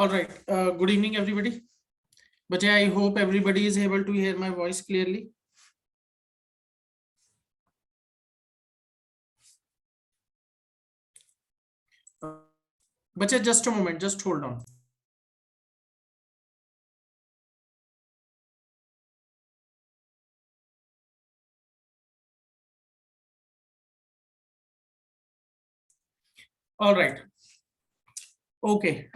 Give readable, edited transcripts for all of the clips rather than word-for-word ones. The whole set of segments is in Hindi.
All right. Good evening, everybody. But I hope everybody is able to hear my voice clearly. But just a moment, just hold on. All right. Okay.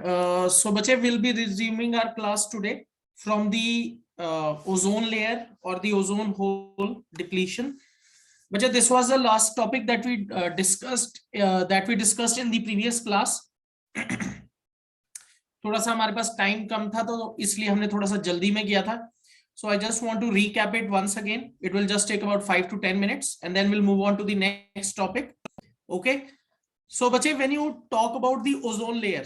So bache, we'll be resuming our class today from the ozone layer or the ozone hole depletion. But this was the last topic that we discussed in the previous class. थोड़ा सा हमारे पास टाइम कम था तो इसलिए हमने थोड़ा सा जल्दी में किया था. So I just want to recap it once again. It will just take about 5 to 10 minutes and then we'll move on to the next topic. Okay. So bache, when you talk about the ozone layer,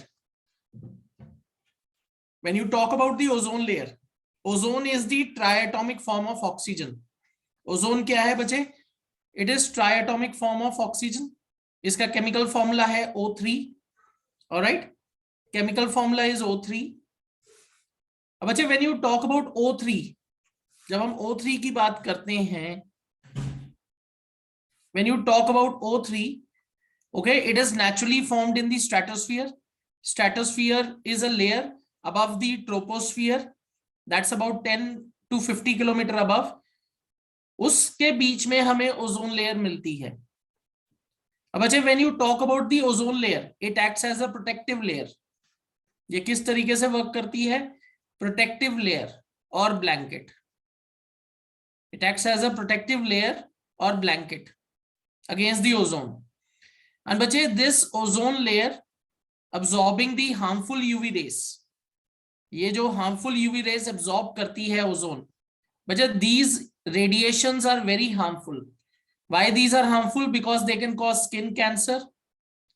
ozone is the triatomic form of oxygen. Ozone क्या है बच्चे? It is triatomic form of oxygen. इसका chemical formula है O3. All right. Chemical formula is O3. अब बच्चे, when you talk about O3, जब हम O3 की बात करते हैं, when you talk about O3, okay, it is naturally formed in the stratosphere. Stratosphere is a layer above the troposphere. That's about 10 to 50 kilometre above. उसके बीच में हमें ओजोन लेयर मिलती है. अब बच्चे, when you talk about the ozone layer, it acts as a protective layer. ये किस तरीके से वर्क करती है? Protective layer or blanket. It acts as a protective layer or blanket against the ozone. And बच्चे, this ozone layer absorbing the harmful UV rays. ये जो harmful UV rays absorb करती है ozone. बच्चे, these radiations are very harmful. Why these are harmful? Because they can cause skin cancer,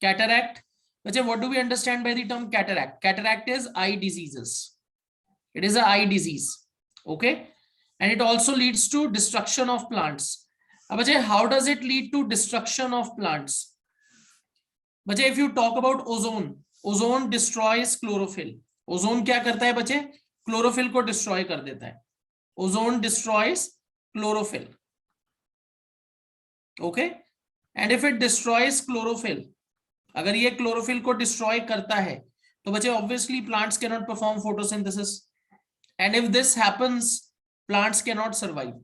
cataract. बच्चे, what do we understand by the term cataract? Cataract is eye diseases. It is an eye disease. Okay. And it also leads to destruction of plants. Bachche, how does it lead to destruction of plants? Bachche, if you talk about ozone, ozone destroys chlorophyll. Ozone क्या करता है बच्चे? Chlorophyll को destroy कर देता है. Ozone destroys chlorophyll. Okay. And if it destroys chlorophyll, अगर ये chlorophyll को destroy करता है, तो बच्चे obviously plants cannot perform photosynthesis. And if this happens, plants cannot survive.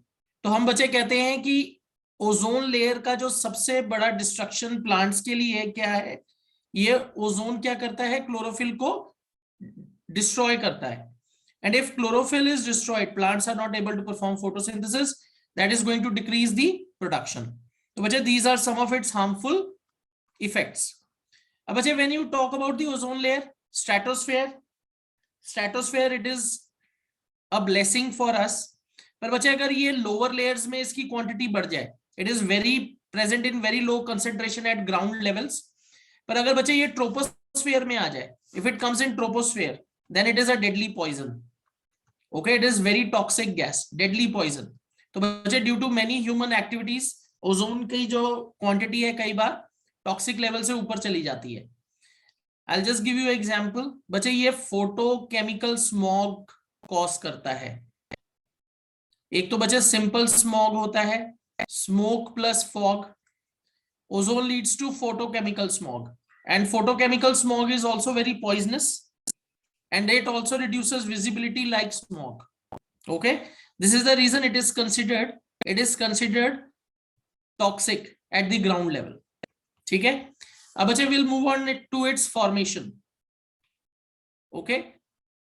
तो हम बच्चे कहते हैं कि ओजोन लेयर का जो सबसे बड़ा डिस्ट्रक्शन प्लांट्स के लिए क्या है? ये ओजोन क्या करता है? क्लोरोफिल को डिस्ट्रॉय करता है. And if chlorophyll is destroyed, plants are not able to perform photosynthesis. That is going to decrease the production. तो बच्चे, these are some of its harmful effects. अब बच्चे, when you talk about the ozone layer, stratosphere it is a blessing for us. पर बच्चे, अगर ये लोअर लेयर्स में इसकी क्वांटिटी बढ़ जाए, it is very present in very low concentration at ground levels. पर अगर बच्चे ये ट्रोपोस्फेयर में आ जाए, if it comes in troposphere, then it is a deadly poison. Okay, it is very toxic gas, deadly poison. तो बच्चे, due to many human activities, ozone की जो क्वांटिटी है कई बार टॉक्सिक लेवल से ऊपर चली जाती है. I will just give you example. बच्चे, ये फोटोकेमिकल स्मॉग कॉज करता है. एक तो बच्चे सिंपल स्मॉग होता है, smoke plus fog. Ozone leads to photochemical smog, and photochemical smog is also very poisonous, and it also reduces visibility like smog. Okay, this is the reason it is considered toxic at the ground level. ठीक है. अब बच्चे, will move on to its formation. Okay,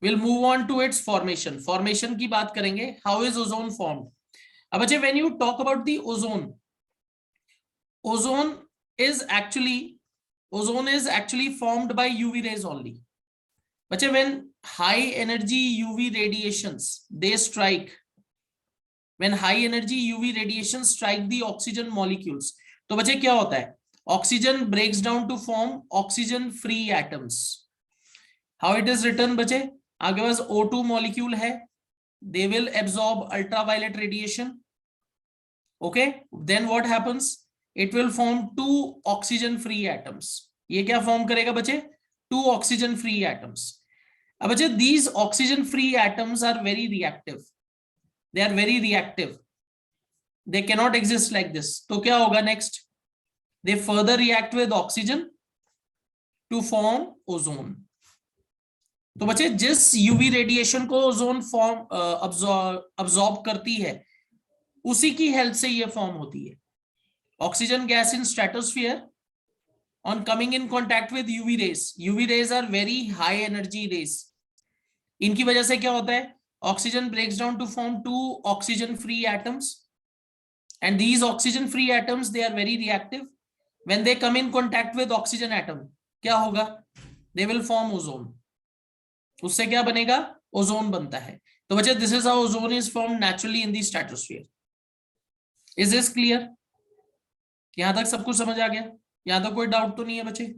we'll move on to its formation की बात करेंगे. How is ozone formed? अब बच्चे, when you talk about the ozone is actually formed by UV rays only. बच्चे, when high energy UV radiations strike the oxygen molecules, तो बच्चे क्या होता है? Oxygen breaks down to form oxygen free atoms. How it is written बच्चे? आपके पास O2 मॉलिक्यूल है, they will absorb ultraviolet radiation. Okay, then what happens? It will form 2 oxygen free atoms. ये क्या फॉर्म करेगा बच्चे? 2 oxygen free atoms. अब बच्चे these oxygen free atoms are very reactive, they are very reactive, they cannot exist like this. तो क्या होगा next? They further react with oxygen to form ozone. तो बच्चे जिस यूवी रेडिएशन को ओजोन फॉर्म अब्सॉर्ब करती है उसी की हेल्प से ये फॉर्म होती है. Oxygen gas in stratosphere on coming in contact with UV rays. UV rays are very high energy rays. इनकी वजह से क्या होता है? Oxygen breaks down to form two oxygen free atoms, and these oxygen free atoms they are very reactive. When they come in contact with oxygen atom, क्या होगा? They will form ozone. उससे क्या बनेगा? ओजोन बनता है. तो बच्चे this is how ozone is formed naturally in the stratosphere. Is this clear? यहां तक सब कुछ समझ आ गया? यहां तो कोई डाउट तो नहीं है बच्चे?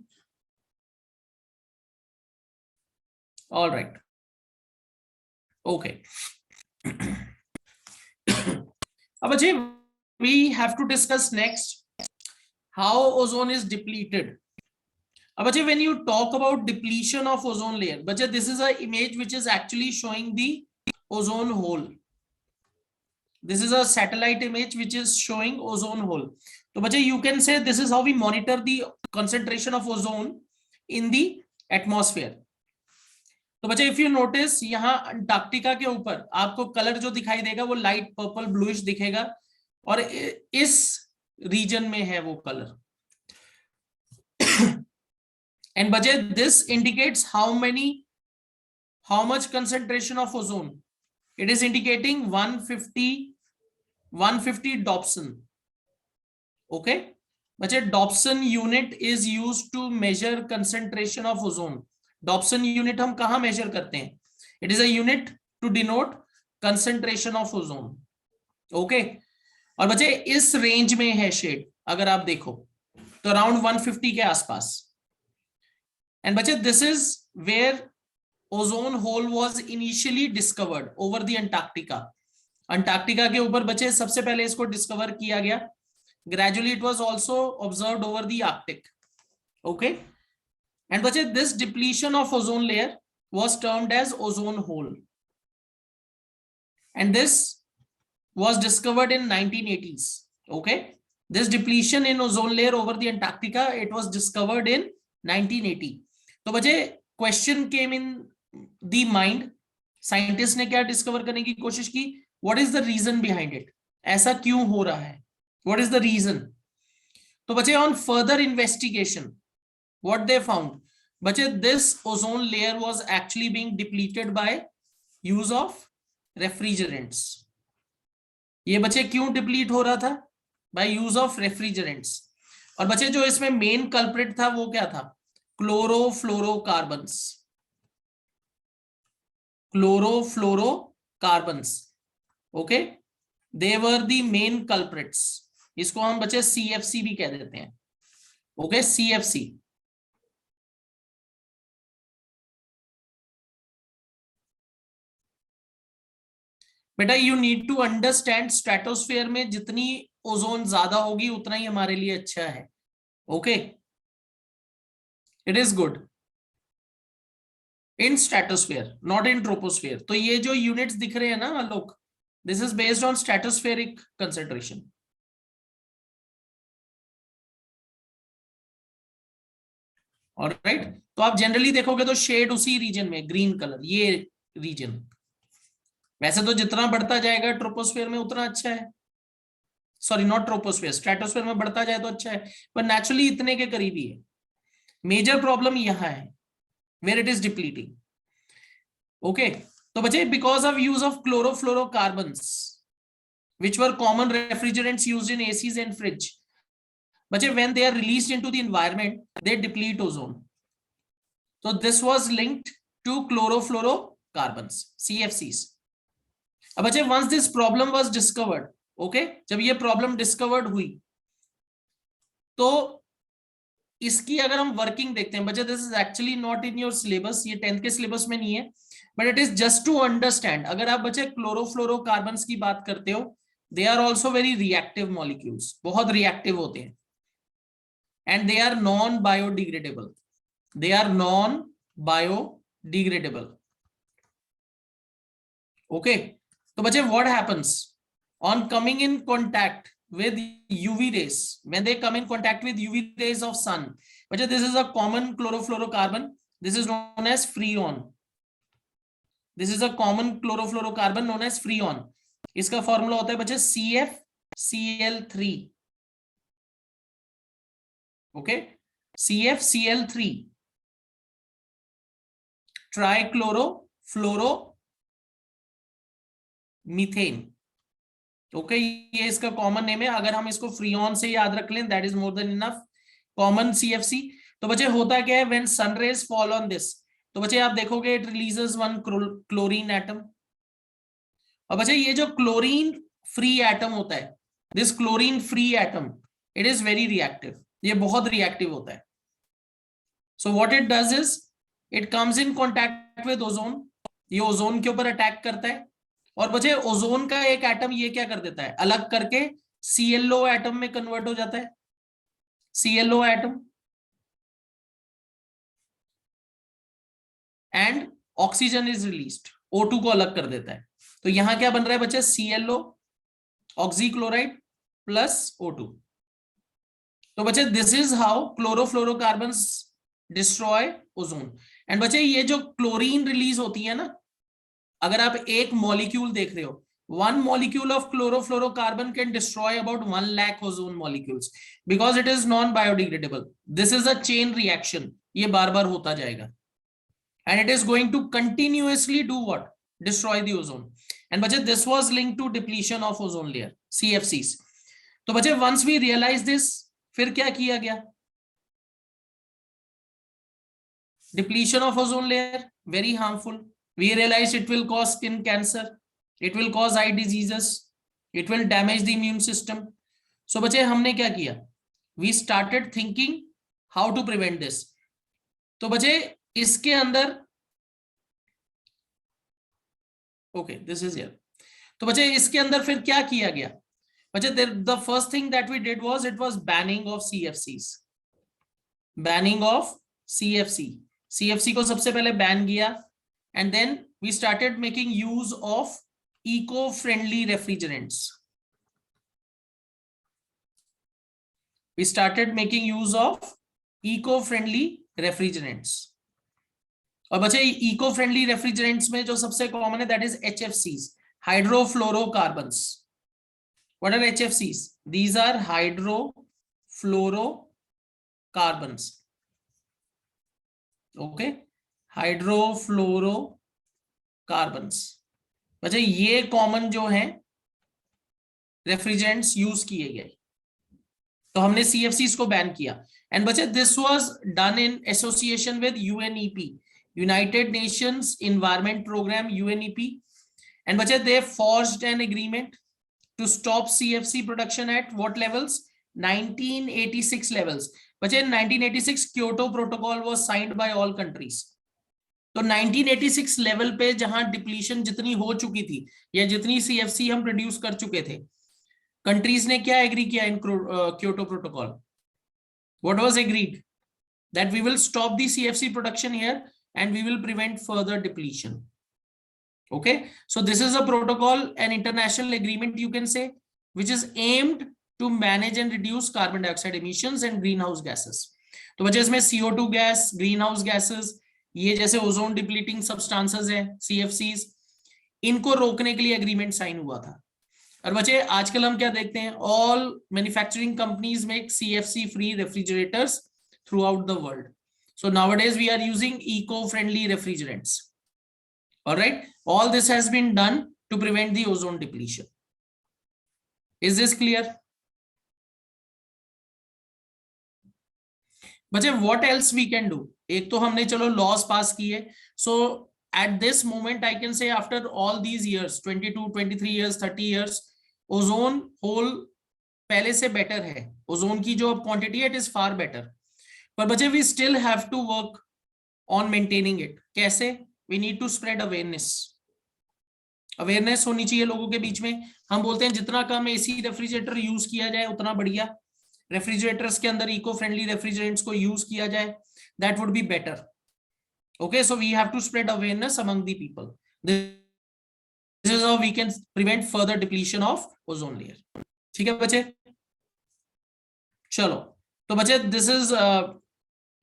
All right, okay. अब बच्चे we have to discuss next how ozone is depleted. अब बच्चे when you talk about depletion of ozone layer, बच्चे this is a image which is actually showing the ozone hole. This is a satellite image which is showing ozone hole. तो बच्चे you can say this is how we monitor the concentration of ozone in the atmosphere. तो बच्चे if you notice यहाँ अंटार्कटिका के ऊपर आपको कलर जो दिखाई देगा वो लाइट पर्पल ब्लूइश दिखेगा और इस रीजन में है वो कलर. And बच्चे this indicates how much concentration of ozone. It is indicating 150 Dobson. Okay, बच्चे Dobson unit is used to measure concentration of ozone. Dobson unit हम कहाँ measure करते हैं? It is a unit to denote concentration of ozone. Okay, और बच्चे इस रेंज में है शेड अगर आप देखो तो अराउंड 150 के आसपास. And बच्चे this is where ozone hole was initially discovered over the Antarctica. Antarctica के ऊपर बच्चे सबसे पहले इसको डिस्कवर किया गया. Gradually it was also observed over the Arctic. Okay, and बच्चे this depletion of ozone layer was termed as ozone hole, and this was discovered in 1980s. Okay, this depletion in ozone layer over the Antarctica, it was discovered in 1980. तो बच्चे question came in the mind, scientist ने क्या डिस्कवर करने की कोशिश की? What is the reason behind it? ऐसा क्यों हो रहा है? What is the reason? तो बच्चे on further investigation, what they found, बच्चे this ozone layer was actually being depleted by use of refrigerants. ये बच्चे क्यों डिप्लीट हो रहा था? By use of refrigerants. और बच्चे जो इसमें मेन कल्प्रिट था वो क्या था? Chlorofluorocarbons. Chlorofluorocarbons. Okay, they were the main culprits. इसको हम बच्चे CFC भी कह देते हैं. Okay, CFC. बेटा you need to understand stratosphere में जितनी ओजोन ज्यादा होगी उतना ही हमारे लिए अच्छा है. Okay, it is good in stratosphere, not in troposphere. तो ये जो यूनिट्स दिख रहे हैं ना Alok, this is based on stratospheric concentration. Alright, तो आप जनरली देखोगे तो शेड उसी रीजन में, ग्रीन कलर, ये रीजन. वैसे तो जितना बढ़ता जाएगा ट्रोपोस्फेयर में उतना अच्छा है. सॉरी, नॉट ट्रोपोस्फेयर, स्ट्रेटोस्फेयर में बढ़ता जाए तो अच्छा है, पर नेचुरली इतने के करीब ही है. मेजर प्रॉब्लम यहां है where it is depleting. Okay, तो बच्चे because of use of chlorofluorocarbons which were common refrigerants used in ACs and fridge, बच्चे when they are released into the environment they deplete ozone. So this was linked to chlorofluorocarbons, CFCs. अब बच्चे once this problem was discovered, okay, जब ये problem discovered हुई तो इसकी अगर हम वर्किंग देखते हैं बच्चे, this is actually not in your syllabus, ये 10th के सिलेबस में नहीं है, but it is just to understand. अगर आप बच्चे क्लोरोफ्लोरोकार्बन्स की बात करते हो, they are also very reactive molecules, बहुत रिएक्टिव होते हैं, and they are non biodegradable. They are non biodegradable. Okay तो बच्चे what happens on coming in contact with UV rays, when they come in contact with UV rays of sun, but this is a common chlorofluorocarbon, this is known as freon, this is a common chlorofluorocarbon known as freon. इसका फॉर्मूला होता है बच्चे CFCl3, okay CFCl3 ट्राइक्लोरोफ्लोरो methane, okay ये इसका कॉमन नेम है. अगर हम इसको फ्रीऑन से याद रख लें that is more than enough. Common CFC. तो बच्चे होता क्या है when sun rays fall on this, तो बच्चे आप देखोगे it releases one chlorine atom. और बच्चे ये जो क्लोरीन फ्री एटम होता है, this chlorine free atom, it is very reactive, ये बहुत रिएक्टिव होता है. So what it does is it comes in contact with ozone, ये ओजोन के ऊपर अटैक करता है. और बच्चे ओजोन का एक एटम ये क्या कर देता है, अलग करके ClO एटम में कन्वर्ट हो जाता है. ClO atom and oxygen is released, O2 को अलग कर देता है. तो यहां क्या बन रहा है बच्चे, ClO ऑक्सीक्लोराइड प्लस O2. तो बच्चे this is how chlorofluorocarbons destroy ozone. And बच्चे ये जो क्लोरीन रिलीज होती है ना, अगर आप एक मॉलिक्यूल देख रहे हो, 1 molecule of chlorofluorocarbon can destroy about 1 lakh ozone molecules because it is non biodegradable. This is a chain reaction, ये बार बार होता जाएगा and it is going to continuously do what, destroy the ozone. And बच्चे this was linked to depletion of ozone layer, CFCs. तो बच्चे once we realize this, फिर क्या किया गया, depletion of ozone layer very harmful. We realize it will cause skin cancer, it will cause eye diseases, it will damage the immune system. So बच्चे हमने क्या किया, we started thinking how to prevent this. तो बच्चे इसके अंदर okay this is here. तो बच्चे इसके अंदर फिर क्या किया गया बच्चे, the first thing that we did was it was banning of CFCs, banning of CFC को सबसे पहले बैन किया. And then we started making use of eco-friendly refrigerants. We started making use of eco-friendly refrigerants. और बच्चे eco-friendly refrigerants में जो सबसे कॉमन है that is HFCs, hydrofluorocarbons. What are HFCs? These are hydrofluorocarbons. Okay. हाइड्रोफ्लोरोकार्बन्स. बच्चे ये कॉमन जो है रेफ्रिजरेंट्स यूज किए गए, तो हमने CFCs को बैन किया. एंड बच्चे this was done in association with UNEP, United Nations Environment Programme, UNEP. And बच्चे they forged an agreement to stop CFC production at what levels, 1986 levels. बच्चे 1986 Kyoto Protocol was signed by all countries. तो 1986 लेवल पे जहां डिप्लीशन जितनी हो चुकी थी या जितनी CFC हम प्रोड्यूस कर चुके थे, कंट्रीज ने क्या एग्री किया इन Kyoto Protocol, what was agreed, that we will stop the CFC production here and we will prevent further depletion. Okay so this is a protocol, an international agreement you can say, which is aimed to manage and reduce carbon dioxide emissions and greenhouse gases. तो वजह इसमें CO2 gas, green house gases, ये जैसे ओजोन डिप्लीटिंग सब्सटेंसेस है CFCs, इनको रोकने के लिए एग्रीमेंट साइन हुआ था. और बच्चे आजकल हम क्या देखते हैं, all manufacturing companies make CFC free refrigerators throughout the world. So nowadays we are using eco friendly refrigerants. Alright, all this has been done to prevent the ozone depletion. Is this clear बच्चे? What else we can do, एक तो हमने चलो लॉस पास किए. So at this moment I can say after all these years, 22, 23 years, 30 years, ozone hole पहले से बेटर है. ओजोन की जो क्वांटिटी है इट इज फार बेटर. पर बच्चे we still have to work on maintaining it. कैसे? We need to spread awareness. Awareness होनी चाहिए लोगों के बीच में. हम बोलते हैं जितना कम AC रेफ्रिजरेटर यूज किया जाए उतना बढ़िया. रेफ्रिजरेटर्स के अंदर इको फ्रेंडली रेफ्रिजरेंट्स को यूज किया जाए, that would be better. Okay, so we have to spread awareness among the people. This This is how we can prevent further depletion of ozone layer. ठीक है बच्चे, चलो तो बच्चे this is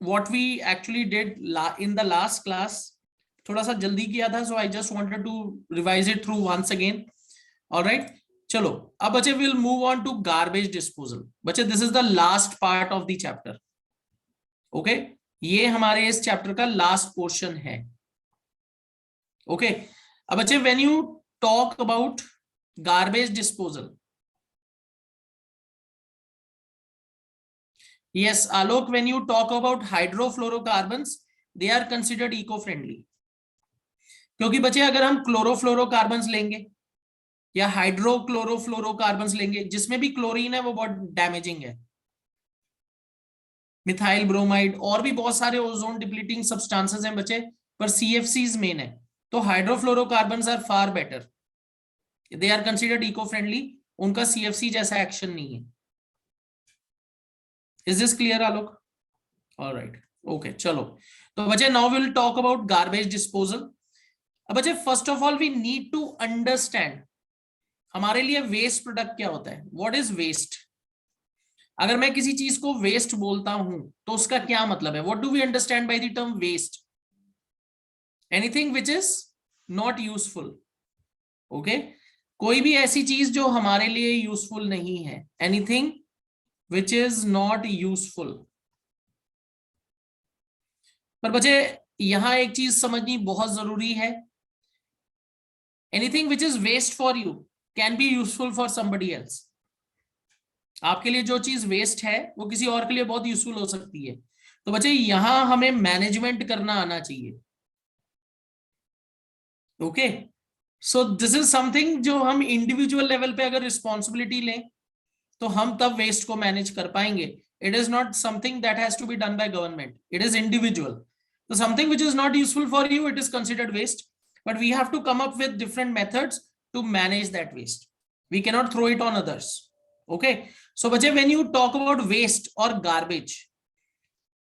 what we actually did in the last class. थोड़ा सा जल्दी किया था, so I just wanted to revise it through once again. All right, चलो अब बच्चे we'll move on to garbage disposal. बच्चे this is the last part of the chapter. Okay, ये हमारे इस चैप्टर का लास्ट पोर्शन है. ओके, अब बच्चे when you talk about garbage disposal, yes Alok, when you talk about hydrofluorocarbons they are considered eco friendly. क्योंकि बच्चे अगर हम क्लोरोफ्लोरोकार्बन्स लेंगे या हाइड्रोक्लोरोफ्लोरोकार्बन्स लेंगे जिसमें भी क्लोरीन है वो बहुत डैमेजिंग है, मिथाइल ब्रोमाइड और भी बहुत सारे ओजोन डिप्लीटिंग सब्सटेंसेस हैं बच्चे, पर CFCs मेन है. तो hydrofluorocarbons are far better, they are considered eco friendly, उनका CFC जैसा एक्शन नहीं है. Is this clear Alok? Alright, okay, चलो तो बच्चे now will talk about garbage disposal. अब बच्चे first of all we need to understand हमारे लिए वेस्ट प्रोडक्ट क्या होता है. What is waste? अगर मैं किसी चीज को वेस्ट बोलता हूं तो उसका क्या मतलब है? What do we understand by the term waste? Anything which is not useful. Okay, कोई भी ऐसी चीज जो हमारे लिए यूजफुल नहीं है, anything which is not useful. पर बच्चे यहां एक चीज समझनी बहुत जरूरी है, anything which is waste for you can be useful for somebody else. आपके लिए जो चीज वेस्ट है वो किसी और के लिए बहुत यूजफुल हो सकती है. तो बच्चे यहां हमें मैनेजमेंट करना आना चाहिए. Okay, so this is something जो हम इंडिविजुअल लेवल पे अगर रिस्पॉन्सिबिलिटी लें तो हम तब वेस्ट को मैनेज कर पाएंगे. It is not something that has to be done by government, it is individual. तो something which is not useful for you, it is considered waste, but we have to come up with different methods to manage that waste. We can not throw it on others. Okay, so बच्चे when you talk about waste और गार्बेज,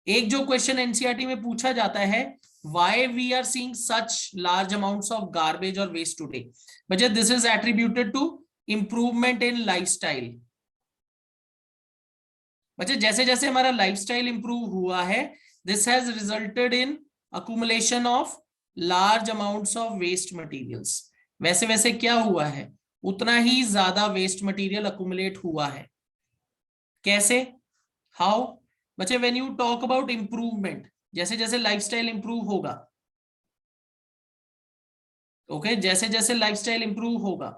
एक जो क्वेश्चन एनसीईआरटी में पूछा जाता है, why we are seeing such large amounts of garbage और वेस्ट टुडे. बच्चे this is attributed to improvement in lifestyle. बच्चे जैसे जैसे हमारा लाइफस्टाइल इंप्रूव हुआ है, this has resulted in accumulation of large amounts of waste materials. वैसे वैसे क्या हुआ है, उतना ही ज्यादा वेस्ट मटेरियल अक्यूमुलेट हुआ है. कैसे? हाउ? बच्चे when you talk about improvement, जैसे जैसे लाइफस्टाइल इंप्रूव होगा, ओके, जैसे जैसे लाइफस्टाइल इंप्रूव होगा,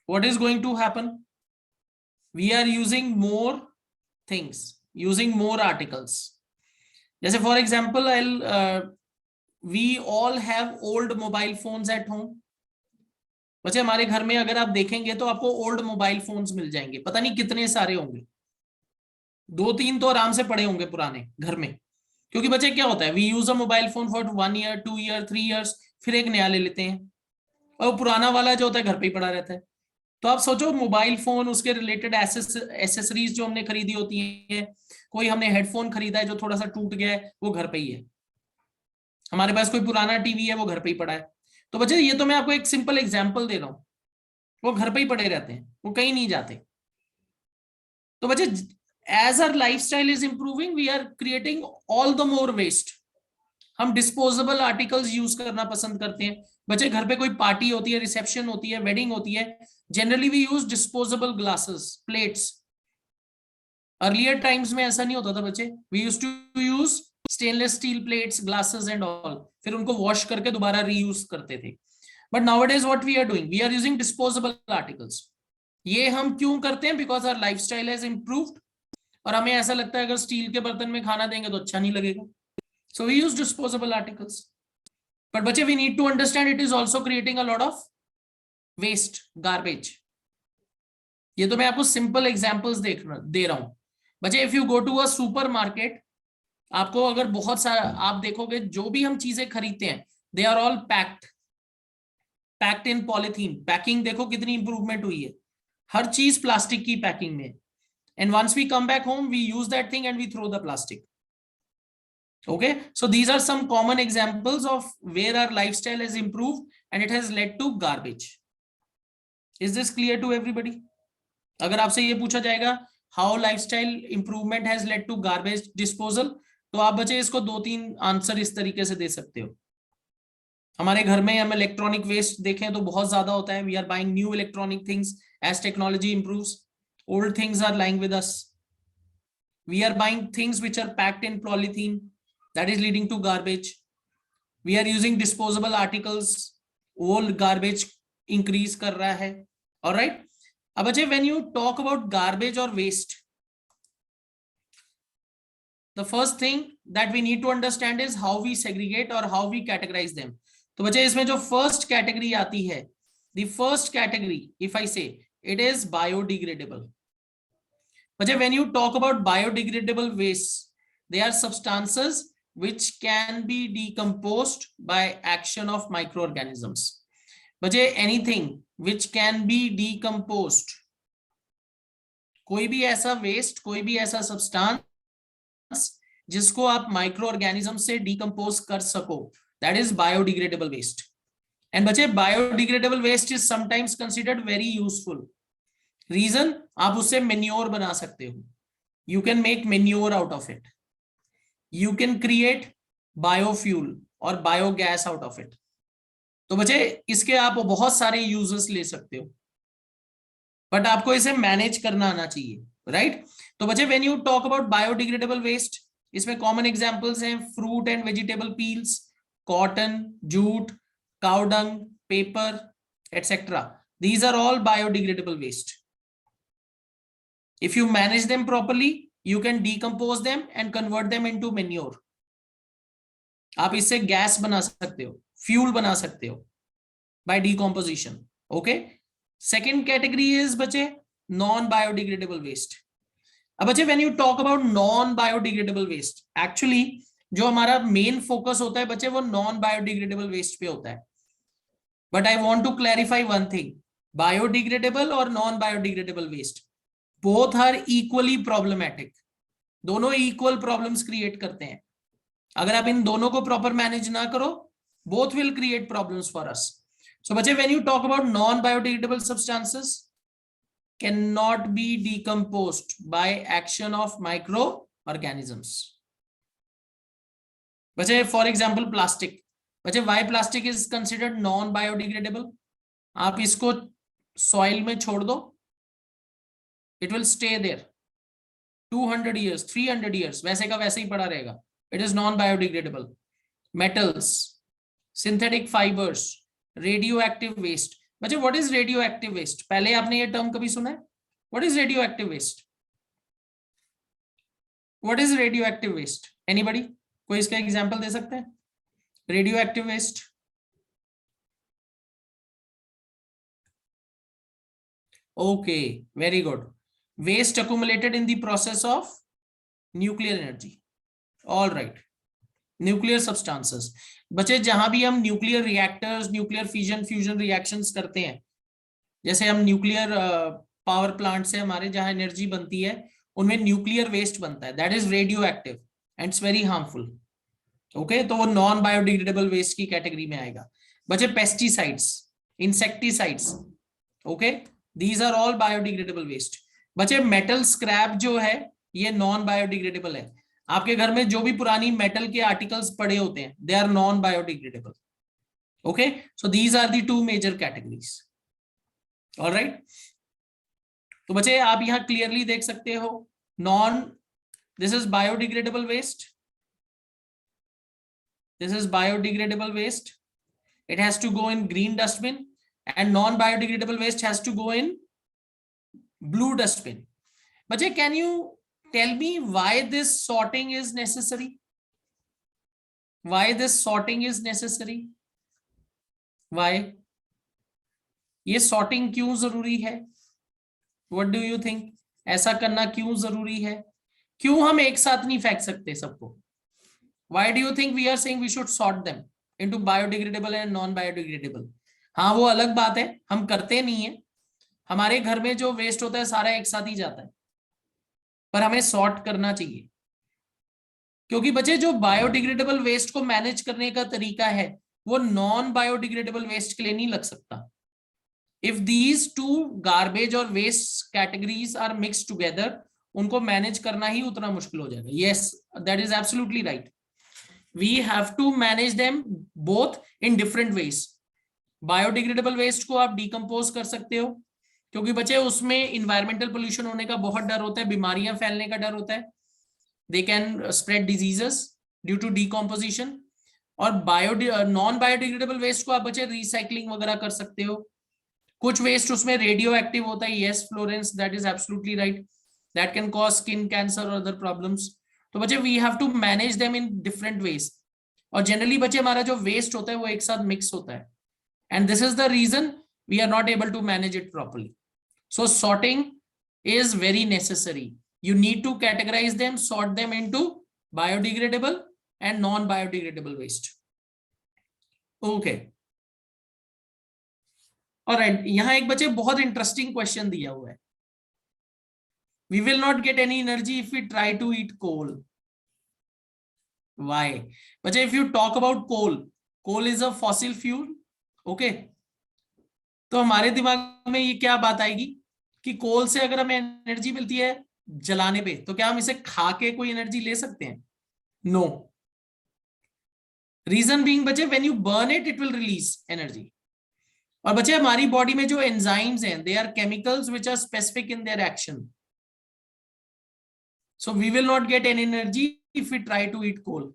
what is going to happen? We are using more things, using more articles. जैसे for example we all have old mobile phones at home. बच्चे हमारे घर में अगर आप देखेंगे तो आपको ओल्ड मोबाइल फोन्स मिल जाएंगे, पता नहीं कितने सारे होंगे, 2-3 तो आराम से पड़े होंगे पुराने घर में. क्योंकि बच्चे क्या होता है, we use a mobile phone for 1 year 2 year 3 years, फिर एक नया ले लेते हैं, और पुराना वाला जो होता है घर पे ही पड़ा रहता है. तो आप सोचो मोबाइल फोन, उसके रिलेटेड एसेसरीज जो हमने खरीदी होती है, कोई हमने हेडफोन खरीदा है जो थोड़ा सा टूट गया है, वो घर पे ही है. हमारे पास कोई पुराना टीवी है, वो घर पे ही पड़ा है. तो बच्चे ये तो मैं आपको एक सिंपल एग्जांपल दे रहा हूं, वो घर पे ही पड़े रहते हैं, वो कहीं नहीं जाते. तो बच्चे as our lifestyle is improving, we are creating all the more waste. हम डिस्पोजेबल आर्टिकल्स यूज करना पसंद करते हैं. बच्चे घर पे कोई पार्टी होती है, रिसेप्शन होती है, वेडिंग होती है, generally we use disposable glasses, plates. Earlier times में ऐसा नहीं होता था बच्चे, we used to use stainless steel plates, glasses and all, फिर उनको वॉश करके दोबारा रीयूज करते थे. But nowadays what we are doing, we are using disposable articles. ये हम क्यों करते हैं? Because our lifestyle has improved, और हमें ऐसा लगता है अगर स्टील के बर्तन में खाना देंगे तो अच्छा नहीं लगेगा. So we use disposable articles. But बच्चे we need to understand it is also creating a lot of waste, garbage. ये तो मैं आपको सिंपल एग्जांपल्स दे रहा हूं. बच्चे if you go to a supermarket, आपको अगर बहुत सारा आप देखोगे, जो भी हम चीजें खरीदते हैं, they are all packed in polythene. Packing देखो कितनी इंप्रूवमेंट हुई है, हर चीज प्लास्टिक की पैकिंग में. And once we come back home, we use that thing and we throw the plastic. Okay, so these are some common examples of where our lifestyle has improved and it has led to garbage. Is this clear to everybody? अगर आपसे ये पूछा जाएगा how lifestyle improvement has led to garbage disposal, तो आप बच्चे इसको 2-3 आंसर इस तरीके से दे सकते हो. हमारे घर में हम इलेक्ट्रॉनिक वेस्ट देखें तो बहुत ज्यादा होता है. We are buying new electronic things as technology improves. Old things are lying with us. We are buying things which are packed in polythene, that is leading to garbage. We are using disposable articles, वो गार्बेज इंक्रीज कर रहा है. ऑलराइट. अब बच्चे when you talk about garbage और waste, the first thing that we need to understand is how we segregate or how we categorize them. तो बच्चे इसमें जो फर्स्ट कैटेगरी आती है, the first category, if I say, it is biodegradable. बच्चे when you talk about biodegradable waste, they are substances which can be decomposed by action of microorganisms. बच्चे anything which can be decomposed, कोई भी ऐसा वेस्ट, कोई भी ऐसा सब्सटेंस जिसको आप माइक्रो ऑर्गेनिज्म से डिकम्पोज कर सको, that is biodegradable waste. And बच्चे biodegradable waste is sometimes considered very useful. Reason, आप उससे मेन्योर बना सकते हो. You can make manure out of it. You can create biofuel और बायोगैस आउट ऑफ इट. तो बच्चे इसके आप बहुत सारे यूजेस ले सकते हो, बट आपको इसे मैनेज करना आना चाहिए. राइट. तो बच्चे when you talk about biodegradable waste, इसमें कॉमन एग्जांपल्स हैं fruit and vegetable peels, cotton, jute, cow dung, paper, etcetera. These are all biodegradable waste. If you manage them properly, you can decompose them and convert them into manure. आप इससे गैस बना सकते हो, फ्यूल बना सकते हो by decomposition. Okay. Second category is बच्चे नॉन बायोडिग्रेडेबल वेस्ट. अब बच्चे when you talk about non biodegradable waste, actually जो हमारा मेन फोकस होता है बच्चे वो नॉन बायोडिग्रेडेबल वेस्ट पे होता है. But I want to clarify one thing, biodegradable और non biodegradable waste both are equally problematic. दोनों इक्वल प्रॉब्लम्स क्रिएट करते हैं. अगर आप इन दोनों को प्रॉपर मैनेज ना करो, both will create problems for us. So बच्चे when you talk about non biodegradable substances cannot be decomposed by action of microorganisms. बच्चे फॉर एग्जाम्पल प्लास्टिक. बच्चे why plastic is considered non biodegradable? आप इसको सॉइल में छोड़ दो, it will stay there 200 years 300 years, वैसे का वैसे ही पड़ा रहेगा. It is non biodegradable. Metals, synthetic fibers, radioactive waste. बच्चे what is radioactive waste? पहले आपने ये टर्म कभी सुना है? What is radioactive waste? What is radioactive waste? Anybody? कोई इसका एग्जांपल दे सकते हैं? Radioactive waste. Okay, very good. Waste accumulated in the process of nuclear energy. All right. Nuclear substances. बच्चे जहां भी हम nuclear reactors, nuclear fission fusion reactions करते हैं, जैसे हम न्यूक्लियर पावर प्लांट से हमारे जहां एनर्जी बनती है, उनमें न्यूक्लियर वेस्ट बनता है, that is radioactive and it's very harmful. Okay. तो वो नॉन बायोडिग्रेडेबल वेस्ट की कैटेगरी में आएगा. बच्चे pesticides, insecticides, okay, these are all biodegradable waste. बच्चे मेटल स्क्रैप जो है ये नॉन बायोडिग्रेडेबल है. आपके घर में जो भी पुरानी मेटल के आर्टिकल्स पड़े होते हैं, they are non biodegradable. Okay. So these are the two major categories. Alright. तो बच्चे आप यहां क्लियरली देख सकते हो, non, this is biodegradable waste, this is biodegradable waste. It has to go in green dustbin, and non biodegradable waste has to go in blue dustbin. Bache, can you tell me why this sorting is necessary? Why this sorting is necessary? Why? ये sorting क्यों जरूरी है? What do you think? ऐसा करना क्यों जरूरी है? क्यों हम एक साथ नहीं फेंक सकते सबको? Why do you think we are saying we should sort them into biodegradable and non-biodegradable? हाँ, वो अलग बात है, हम करते नहीं है. हमारे घर में जो वेस्ट होता है सारा एक साथ ही जाता है, पर हमें सॉर्ट करना चाहिए. क्योंकि बच्चे जो बायोडिग्रेडेबल वेस्ट को मैनेज करने का तरीका है वो नॉन बायोडिग्रेडेबल वेस्ट के लिए नहीं लग सकता। इफ दीज टू गार्बेज और waste categories are mix together, उनको मैनेज करना ही उतना मुश्किल हो जाएगा। Yes, that is absolutely right. We have to manage them both in different ways. Biodegradable waste को आप डिकम्पोज कर सकते हो, क्योंकि बच्चे उसमें इन्वायरमेंटल पोल्यूशन होने का बहुत डर होता है, बीमारियां फैलने का डर होता है, they can spread diseases due to decomposition. और नॉन बायोडिग्रेडेबल वेस्ट को आप बच्चे रिसाइकलिंग वगैरह कर सकते हो। कुछ वेस्ट उसमें रेडियो एक्टिव होता है, yes Florence, that is absolutely right, that can cause skin cancer और अदर प्रॉब्लम्स। तो बच्चे we have to manage them in different ways. और जनरली बच्चे हमारा जो वेस्ट होता है वो एक साथ मिक्स होता है, and this is the reason we are not able to manage it properly. So sorting is very necessary. You need to categorize them, sort them into biodegradable and non biodegradable waste. Okay, all right, यहां एक बच्चे बहुत इंटरेस्टिंग क्वेश्चन दिया हुआ है। We will not get any energy if we try to eat coal. Why? बच्चे, if you talk about coal, coal is a fossil fuel. Okay, तो हमारे दिमाग में ये क्या बात आएगी कि कोल से अगर हमें एनर्जी मिलती है जलाने पे, तो क्या हम इसे खा के कोई एनर्जी ले सकते हैं? नो। रीजन बीइंग बच्चे, when you burn it, it will release energy. और बच्चे हमारी बॉडी में जो एंजाइम्स हैं, they are chemicals which are specific in their action, so we will not get any energy if we try to eat coal.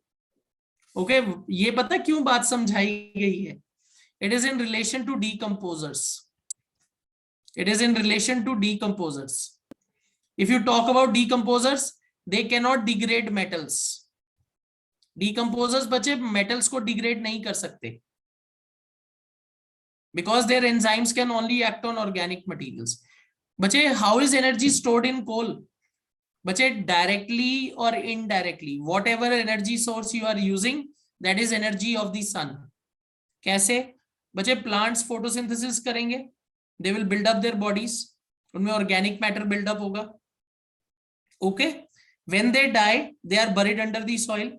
Okay, ये पता क्यों बात समझाई गई है? It is in relation to decomposers. It is in relation to decomposers. If you talk about decomposers, they cannot degrade metals. Decomposers बच्चे metals को degrade नहीं कर सकते, because their enzymes can only act on organic materials. बच्चे, how is energy stored in coal? बच्चे, directly or indirectly, whatever energy source you are using, that is energy of the sun. कैसे? बच्चे, plants photosynthesis करेंगे, they will build up their bodies, उनमें organic matter build up होगा. Okay, when they die, they are buried under the soil.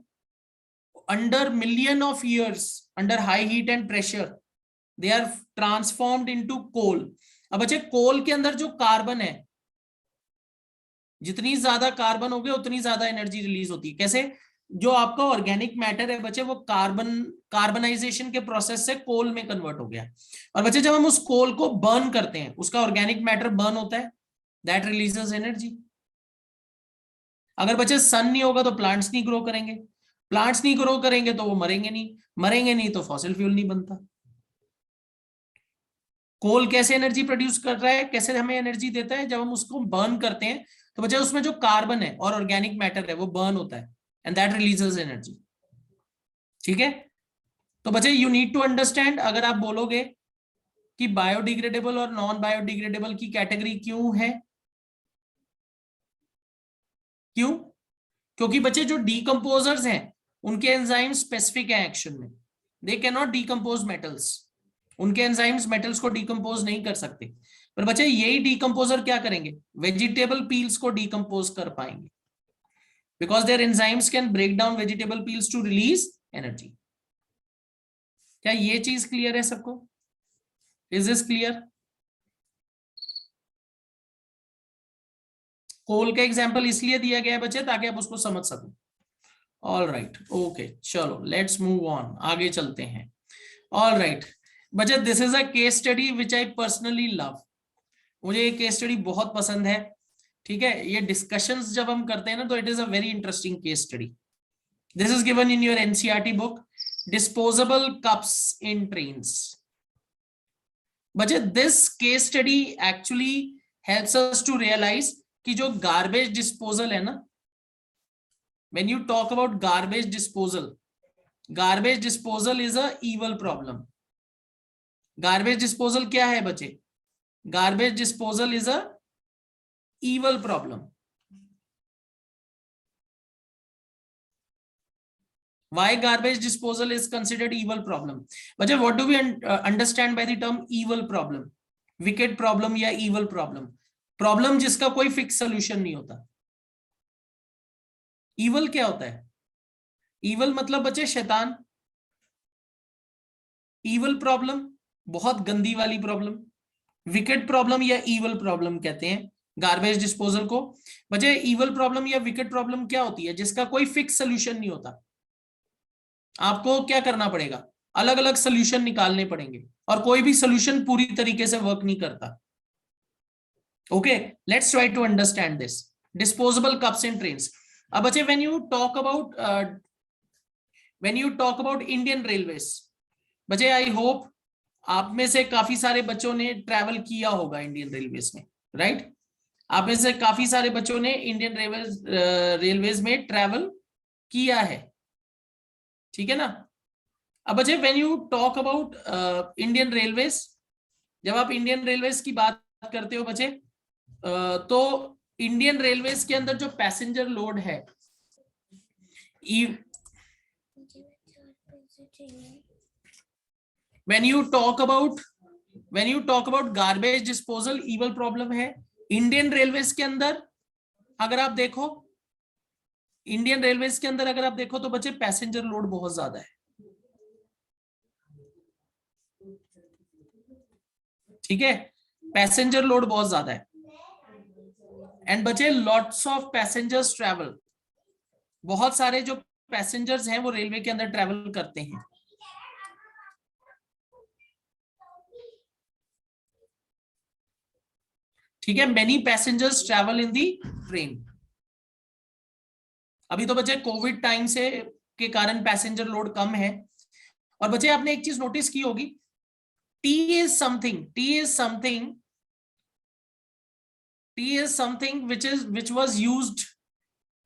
Under million of years, under high heat and pressure, they are transformed into coal. अब बच्चे, कोल के अंदर जो कार्बन है, जितनी ज्यादा कार्बन हो गया उतनी ज्यादा एनर्जी रिलीज होती है। कैसे? जो आपका ऑर्गेनिक मैटर है बच्चे, वो कार्बनाइजेशन के प्रोसेस से कोल में कन्वर्ट हो गया। और बच्चे, जब हम उस कोल को बर्न करते हैं, उसका ऑर्गेनिक मैटर बर्न होता है, दैट रिलीजेस एनर्जी। अगर बच्चे सन नहीं होगा तो प्लांट्स नहीं ग्रो करेंगे, प्लांट्स नहीं ग्रो करेंगे तो वो मरेंगे नहीं तो फॉसिल फ्यूल नहीं बनता। कोल कैसे एनर्जी प्रोड्यूस कर रहा है, कैसे हमें एनर्जी देता है? जब हम उसको बर्न करते हैं तो बच्चे उसमें जो कार्बन है और ऑर्गेनिक मैटर है वो बर्न होता है, एंड दैट रिलीजेस एनर्जी। ठीक है, तो बच्चे यू नीड टू अंडरस्टैंड, अगर आप बोलोगे कि बायोडिग्रेडेबल और नॉन बायोडिग्रेडेबल की कैटेगरी क्यों है, क्यों? क्योंकि बच्चे जो डीकंपोजर्स हैं उनके एंजाइम स्पेसिफिक है एक्शन में, they can not decompose metals, उनके एंजाइम्स मेटल्स को डीकंपोज नहीं कर सकते। पर बच्चे यही डीकंपोजर क्या करेंगे? वेजिटेबल पील्स को डीकंपोज कर पाएंगे, because their enzymes can break down vegetable peels to release energy. क्या ये चीज क्लियर है सबको? Is this clear? कोल का एग्जांपल इसलिए दिया गया है बच्चे ताकि आप उसको समझ सको। ऑल राइट, ओके, चलो लेट्स मूव ऑन, आगे चलते हैं। ऑल राइट बच्चे, this is a case study which I personally love. मुझे ये केस स्टडी बहुत पसंद है। ठीक है, ये डिस्कशंस जब हम करते हैं ना, तो it is a very interesting case study. This is given in your NCERT book, disposable cups in trains. बच्चे, this case study actually helps us to realise कि जो गार्बेज डिस्पोजल है ना, when you talk about garbage disposal is a evil problem. Garbage disposal क्या है बच्चे? Garbage disposal is a evil problem. Why garbage disposal is considered evil problem? बच्चे, what do we understand by the term evil problem? Wicked problem या evil problem? प्रॉब्लम जिसका कोई फिक्स सोल्यूशन नहीं होता। evil क्या होता है? evil मतलब बच्चे शैतान। ईवल प्रॉब्लम, बहुत गंदी वाली प्रॉब्लम, विकेट प्रॉब्लम या ईवल प्रॉब्लम कहते हैं गार्बेज डिस्पोजल को। बच्चे ईवल प्रॉब्लम या विकेट प्रॉब्लम क्या होती है? जिसका कोई फिक्स सोल्यूशन नहीं होता, आपको क्या करना पड़ेगा, अलग अलग सोल्यूशन निकालने पड़ेंगे, और कोई भी सोल्यूशन पूरी तरीके से वर्क नहीं करता। Okay, let's try to understand this. Disposable cups in trains. अब बच्चे when you talk about Indian railways, बच्चे आई होप आप में से काफी सारे बच्चों ने ट्रैवल किया होगा इंडियन रेलवेज में, राइट? आप में से काफी सारे बच्चों ने इंडियन रेलवेज में ट्रैवल किया है, ठीक है ना? अब बच्चे when you talk about Indian railways, जब आप इंडियन रेलवेज की बात करते हो बच्चे, तो इंडियन रेलवेज के अंदर जो पैसेंजर लोड है, when you talk about garbage disposal evil problem है इंडियन रेलवेज के अंदर। अगर आप देखो इंडियन रेलवेज के अंदर अगर आप देखो तो बच्चे पैसेंजर लोड बहुत ज्यादा है, ठीक है? पैसेंजर लोड बहुत ज्यादा है। एंड बच्चे लॉट्स ऑफ पैसेंजर्स ट्रैवल, बहुत सारे जो पैसेंजर्स हैं वो रेलवे के अंदर ट्रैवल करते हैं। ठीक है, many passengers travel in the train. अभी तो बच्चे कोविड टाइम से के कारण पैसेंजर लोड कम है। और बच्चे आपने एक चीज नोटिस की होगी, T is something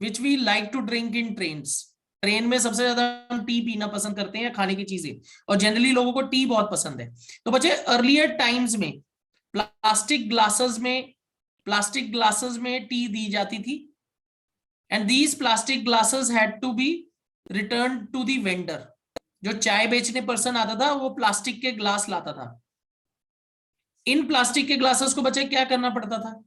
which we like to drink in trains। Train में सबसे ज्यादा हम टी पीना पसंद करते हैं, खाने की चीजें, और जनरली लोगों को टी बहुत पसंद है। तो बच्चे अर्लियर टाइम्स में प्लास्टिक ग्लासेस में टी दी जाती थी, and these plastic glasses had to be return to the vendor. जो चाय बेचने पर्सन आता था वो प्लास्टिक के ग्लास लाता था। इन प्लास्टिक के ग्लासेस को बच्चे क्या करना पड़ता था?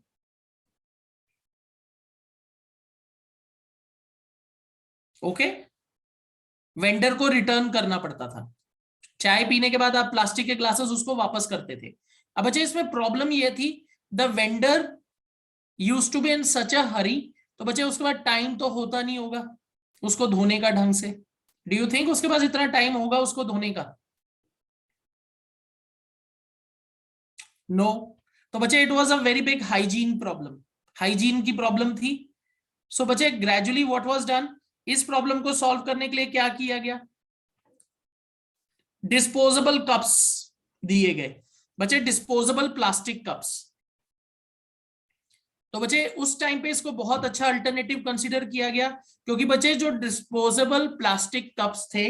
ओके, वेंडर को रिटर्न करना पड़ता था। चाय पीने के बाद आप प्लास्टिक के ग्लासेस उसको वापस करते थे। अब बच्चे इसमें प्रॉब्लम ये थी, the vendor used to be in such a hurry. तो बच्चे उसके बाद टाइम तो होता नहीं होगा उसको धोने का ढंग से। डू यू थिंक उसके पास इतना टाइम होगा उसको धोने का? नो। तो बच्चे it was a very big hygiene problem, hygiene की प्रॉब्लम थी। सो बच्चे ग्रेजुअली व्हाट वाज डन, इस प्रॉब्लम को सॉल्व करने के लिए क्या किया गया? डिस्पोजेबल कप्स दिए गए बच्चे, डिस्पोजेबल प्लास्टिक कप्स। तो बच्चे उस टाइम पे इसको बहुत अच्छा अल्टरनेटिव कंसीडर किया गया, क्योंकि बच्चे जो डिस्पोजेबल प्लास्टिक कप्स थे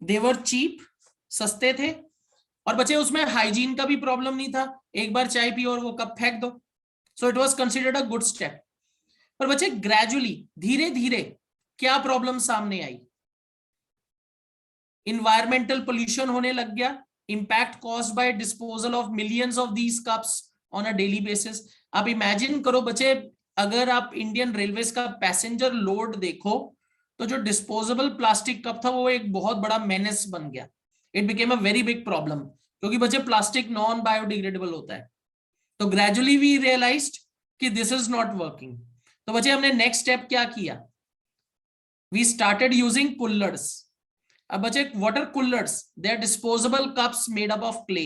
दे वर चीप, सस्ते थे, और बच्चे उसमें हाइजीन का भी प्रॉब्लम नहीं था, एक बार चाय पियो और वो कप फेंक दो। So it was considered a good step. पर बच्चे ग्रेजुअली धीरे धीरे क्या प्रॉब्लम सामने आई? इन्वायरमेंटल पोल्यूशन होने लग गया, impact caused by disposal of millions of these cups on a daily basis. आप इमेजिन करो बच्चे, अगर आप इंडियन रेलवेज का पैसेंजर लोड देखो तो जो डिस्पोजेबल प्लास्टिक कप था वो एक बहुत बड़ा मेनेस बन गया। It became a very big problem, क्योंकि बच्चे प्लास्टिक नॉन बायोडिग्रेडेबल होता है। तो ग्रेजुअली वी रियलाइज्ड कि दिस इज नॉट वर्किंग। तो बच्चे हमने नेक्स्ट स्टेप क्या किया? We started using kulhars. अब बच्चे water kulhars, they are disposable cups made up of clay.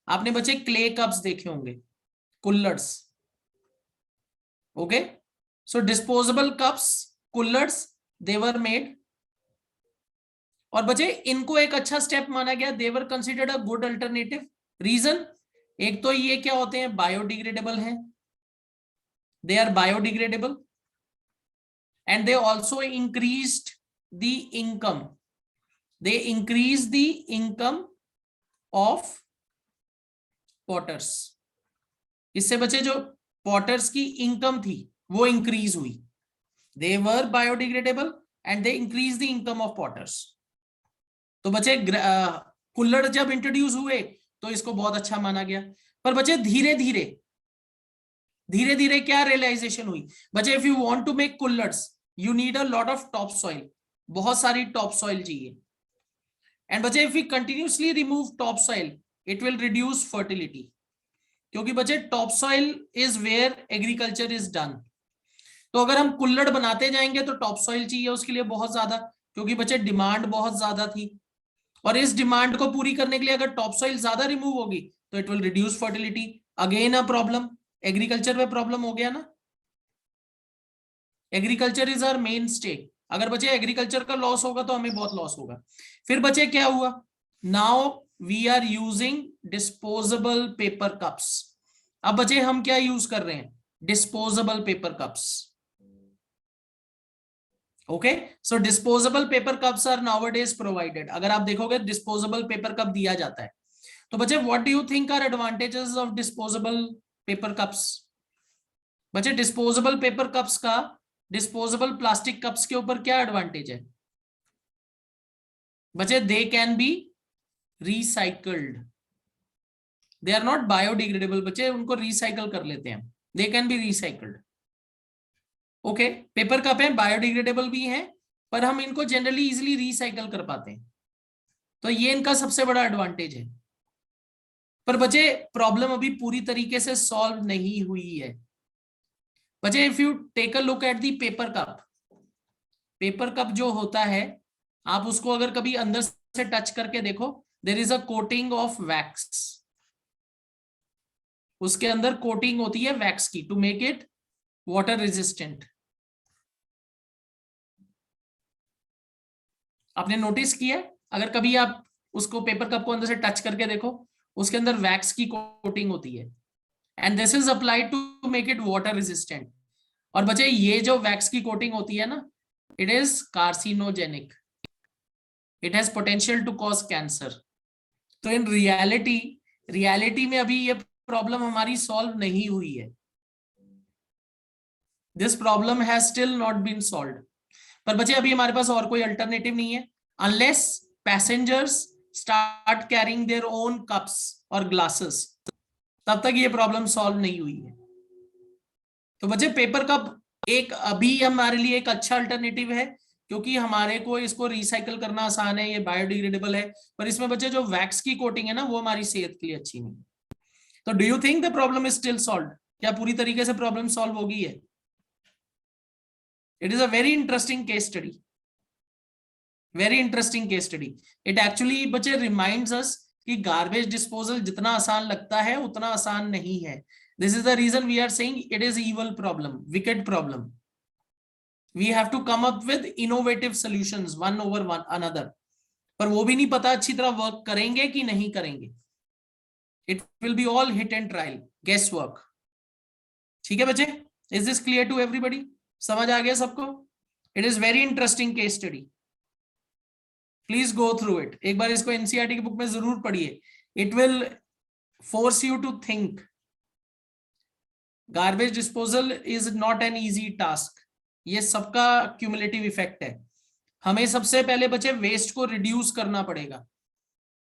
आपने बच्चे क्ले कप्स देखे होंगे, kulhars. Okay, so disposable cups, kulhars, they were made. और बच्चे इनको एक अच्छा स्टेप माना गया, they were considered a good alternative. Reason, एक तो ये क्या होते हैं, बायोडिग्रेडेबल हैं, they are biodegradable, and they also increased the income, they increase the income of potters. इससे बच्चे जो पॉटर्स की इनकम थी वो इंक्रीज हुई, they were biodegradable and they increase the income of potters. तो बच्चे कुल्लर जब इंट्रोड्यूस हुए तो इसको बहुत अच्छा माना गया। पर बच्चे धीरे धीरे क्या रियलाइजेशन हुई? बच्चे if you want to make kulhars you need a lot of top soil, बहुत सारी टॉप सॉइल चाहिए। एंड बच्चे if we continuously remove top soil it will reduce fertility, क्योंकि बच्चे top soil is where agriculture is done. तो अगर हम कुल्हड़ बनाते जाएंगे तो टॉप सॉइल चाहिए उसके लिए बहुत ज्यादा, क्योंकि बच्चे डिमांड बहुत ज्यादा थी, और इस डिमांड को पूरी करने के लिए अगर टॉप सॉइल ज्यादा रिमूव होगी तो it will reduce fertility, again a problem, agriculture में प्रॉब्लम हो गया ना। Agriculture is our mainstay, अगर बच्चे एग्रीकल्चर का लॉस होगा तो हमें बहुत लॉस होगा। फिर बच्चे क्या हुआ, now we are using disposable paper cups. अब बच्चे हम क्या यूज कर रहे हैं, disposable paper cups. Okay, so disposable paper cups are nowadays provided, अगर आप देखोगे डिस्पोजेबल पेपर कप दिया जाता है। तो बच्चे what do you think are advantages of disposable paper cups? बच्चे डिस्पोजेबल पेपर कप्स का डिस्पोजेबल प्लास्टिक कप्स के ऊपर क्या एडवांटेज है? बच्चे they can be recycled, they are not biodegradable, बच्चे उनको रिसाइकल कर लेते हैं, they can be recycled. Okay, paper cup है, बायोडिग्रेडेबल भी है, पर हम इनको जनरली इजिली रिसाइकल कर पाते हैं, तो ये इनका सबसे बड़ा एडवांटेज है। पर बच्चे प्रॉब्लम अभी पूरी तरीके से सॉल्व नहीं हुई है। बच्चे if you take a look at the paper cup, paper cup जो होता है आप उसको अगर कभी अंदर से टच करके देखो, there is a coating of wax, उसके अंदर कोटिंग होती है वैक्स की to make it water resistant. आपने नोटिस किया, अगर कभी आप उसको पेपर कप को अंदर से टच करके देखो, उसके अंदर वैक्स की कोटिंग होती है, and this is applied to make it water resistant. और बच्चे ये जो वैक्स की कोटिंग होती है ना, it is carcinogenic, it has potential to cause cancer. तो इन रियलिटी में अभी ये प्रॉब्लम हमारी सॉल्व नहीं हुई है, this problem has still not been solved. पर बच्चे अभी हमारे पास और कोई अल्टरनेटिव नहीं है, unless passengers start carrying their own cups और ग्लासेस, तब तक ये प्रॉब्लम सॉल्व नहीं हुई है। तो बच्चे पेपर कप एक अभी हमारे लिए एक अच्छा अल्टरनेटिव है, क्योंकि हमारे को इसको रिसाइकल करना आसान है, ये बायोडिग्रेडेबल है, पर इसमें बच्चे जो वैक्स की कोटिंग है ना वो हमारी सेहत के लिए अच्छी नहीं है। तो do you think the problem is still solved? क्या पूरी तरीके से प्रॉब्लम सॉल्व होगी है? It is a very interesting case study, very interesting case study. It actually बच्चे रिमाइंड्स अस कि गार्बेज डिस्पोजल जितना आसान लगता है उतना आसान नहीं है। This is the reason we are saying it is evil problem, wicked problem. We have to come up with innovative solutions one over one another, पर वो भी नहीं पता अच्छी तरह वर्क करेंगे कि नहीं करेंगे। It will be all hit and trial, guess work. ठीक है बच्चे, is this clear to everybody? समझ आ गया सबको? It is very interesting case study, please go through it, एक बार इसको एनसीईआरटी की बुक में जरूर पढ़िए, it will force you to think. Garbage disposal is not an easy task, ये सबका क्यूमुलेटिव इफेक्ट है। हमें सबसे पहले बच्चे वेस्ट को रिड्यूस करना पड़ेगा,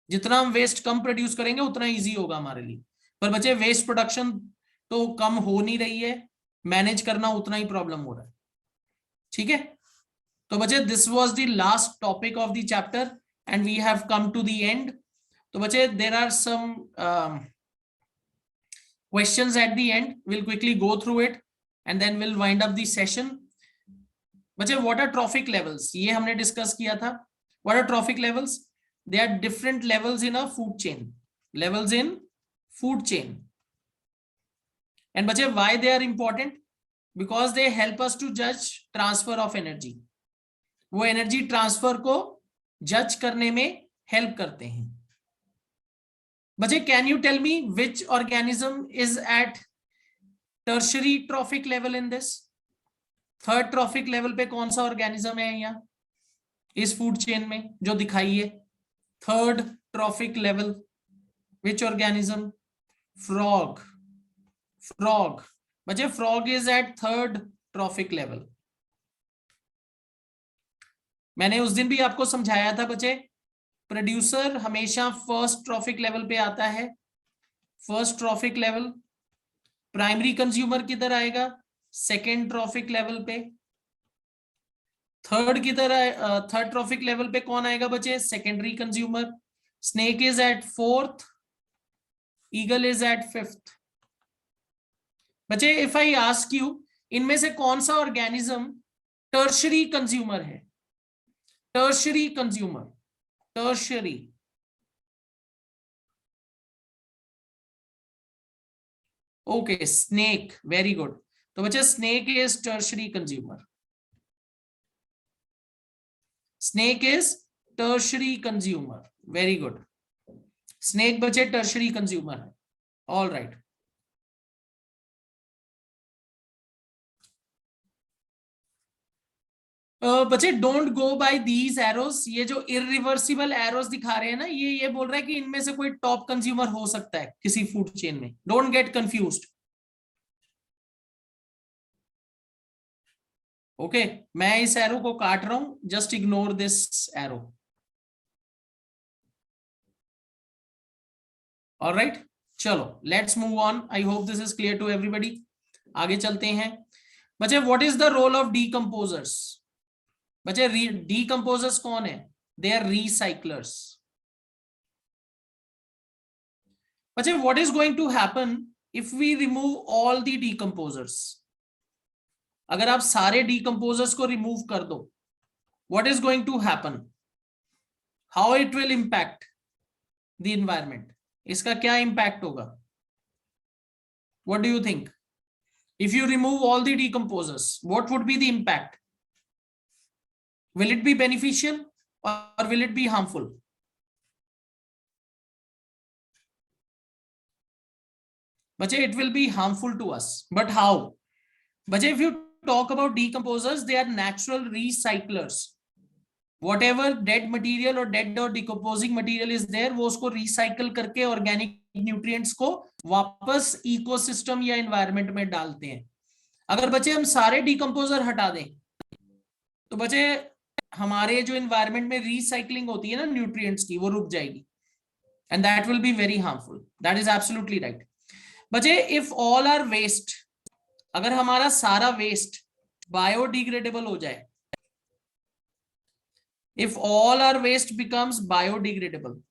जितना हम वेस्ट कम प्रोड्यूस करेंगे उतना इजी होगा हमारे लिए। पर बच्चे वेस्ट प्रोडक्शन तो कम हो नहीं रही है, मैनेज करना उतना ही प्रॉब्लम हो रहा है। ठीक है, तो बच्चे this was the last topic of the chapter and we have come to the end. तो बच्चे there are some questions at the end, we'll quickly go through it and then we'll wind up the session. बच्चे what are trophic levels, ये हमने डिस्कस किया था। what are trophic levels? They are different levels in a food chain, levels in food chain. And बच्चे why they are important? Because they help us to judge transfer of energy, वो एनर्जी ट्रांसफर को जज करने में हेल्प करते हैं। बच्चे can you tell me which organism is at tertiary trophic level in this? Third trophic level पे कौन सा ऑर्गेनिज्म है यहाँ इस फूड चेन में जो दिखाइए? Third trophic level, which organism? Frog, frog. बच्चे frog is at third trophic level. मैंने उस दिन भी आपको समझाया था बच्चे, प्रोड्यूसर हमेशा फर्स्ट ट्रॉफिक लेवल पे आता है, first trophic level. Primary consumer किधर आएगा? सेकेंड ट्रॉफिक लेवल पे। थर्ड की तरह थर्ड ट्रॉफिक लेवल पे कौन आएगा बच्चे? Secondary consumer. Snake is at fourth, eagle is at fifth. बच्चे इफ आई आस्क यू, इनमें से कौन सा ऑर्गेनिज्म टर्शरी कंज्यूमर है? Tertiary consumer, tertiary. Okay, snake, very good. तो बच्चे snake is tertiary consumer, snake is tertiary consumer, very good. Snake बच्चे टर्शरी कंज्यूमर है, ऑल राइट। बच्चे don't go by these arrows, ये जो इरिवर्सिबल एरोस दिखा रहे हैं ना, ये बोल रहा है कि इनमें से कोई टॉप कंज्यूमर हो सकता है किसी फूड चेन में। Don't get confused. ओके, मैं इस एरो को काट रहा हूं, just ignore this arrow. Alright, चलो let's move on. I hope this is clear to everybody. आगे चलते हैं बच्चे। What is the role of decomposers? बच्चे डीकंपोजर्स कौन है? They are recyclers. बच्चे what is going to happen if we remove all the decomposers? अगर आप सारे डीकंपोजर्स को रिमूव कर दो, what is going to happen? How it will impact the environment? इसका क्या इंपैक्ट होगा? What do you think? If you remove all the decomposers, what would be the impact? Will it be beneficial or will it be harmful? Bache, it will be harmful to us. But how? Bache, if you talk about decomposers, they are natural recyclers. Whatever dead material or dead or decomposing material is there, वो उसको recycle करके organic nutrients को वापस ecosystem या environment में डालते हैं। अगर बच्चे हम सारे decomposer हटा दें, तो बच्चे हमारे जो एनवायरनमेंट में रीसाइक्लिंग होती है ना न्यूट्रिएंट्स की, वो रुक जाएगी, and that will be very harmful. That is absolutely right. बच्चे इफ ऑल आर वेस्ट, अगर हमारा सारा वेस्ट बायोडिग्रेडेबल हो जाए, if all our waste becomes biodegradable,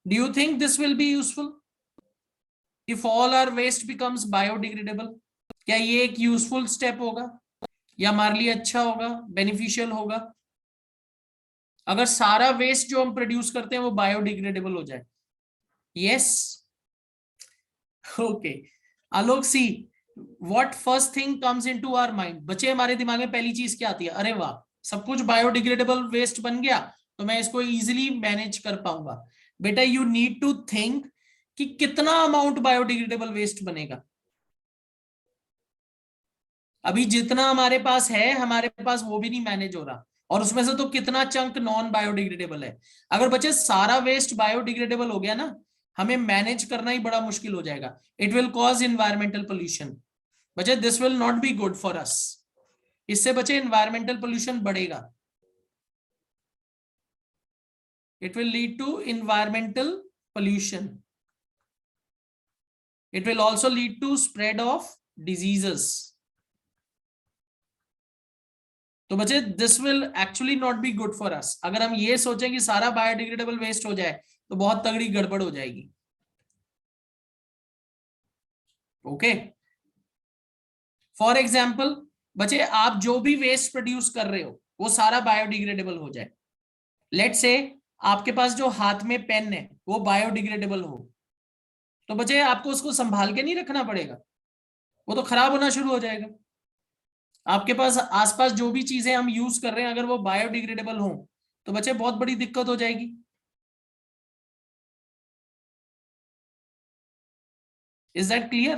do you think this will be useful? If all our waste becomes biodegradable, क्या ये एक यूजफुल स्टेप होगा या हमारे लिए अच्छा होगा, बेनिफिशियल होगा? अगर सारा वेस्ट जो हम प्रोड्यूस करते हैं वो बायोडिग्रेडेबल हो जाए? Yes. Okay Alok, see what first thing comes into our mind? बच्चे हमारे दिमाग में पहली चीज क्या आती है? अरे वाह, सब कुछ बायोडिग्रेडेबल वेस्ट बन गया तो मैं इसको इजीली मैनेज कर पाऊंगा। बेटा यू नीड टू थिंक कि कितना अमाउंट बायोडिग्रेडेबल वेस्ट बनेगा। अभी जितना हमारे पास है, हमारे पास वो भी नहीं मैनेज हो रहा, और उसमें से तो कितना चंक नॉन बायोडिग्रेडेबल है। अगर बच्चे सारा वेस्ट बायोडिग्रेडेबल हो गया ना, हमें मैनेज करना ही बड़ा मुश्किल हो जाएगा। It will cause environmental pollution. बच्चे this will not be good for us. इससे बच्चे इन्वायरमेंटल पोल्यूशन बढ़ेगा। It will lead to environmental pollution. It will also lead to spread of diseases. तो बच्चे this will actually not be good for us. अगर हम ये सोचें कि सारा बायोडिग्रेडेबल वेस्ट हो जाए तो बहुत तगड़ी गड़बड़ हो जाएगी। ओके, फॉर एग्जाम्पल बच्चे आप जो भी वेस्ट प्रोड्यूस कर रहे हो वो सारा बायोडिग्रेडेबल हो जाए। लेट्स से आपके पास जो हाथ में पेन है वो बायोडिग्रेडेबल हो, तो बच्चे आपको उसको संभाल के नहीं रखना पड़ेगा, वो तो खराब होना शुरू हो जाएगा। आपके पास आसपास जो भी चीजें हम यूज कर रहे हैं अगर वो बायोडिग्रेडेबल हो तो बच्चे बहुत बड़ी दिक्कत हो जाएगी। Is that clear?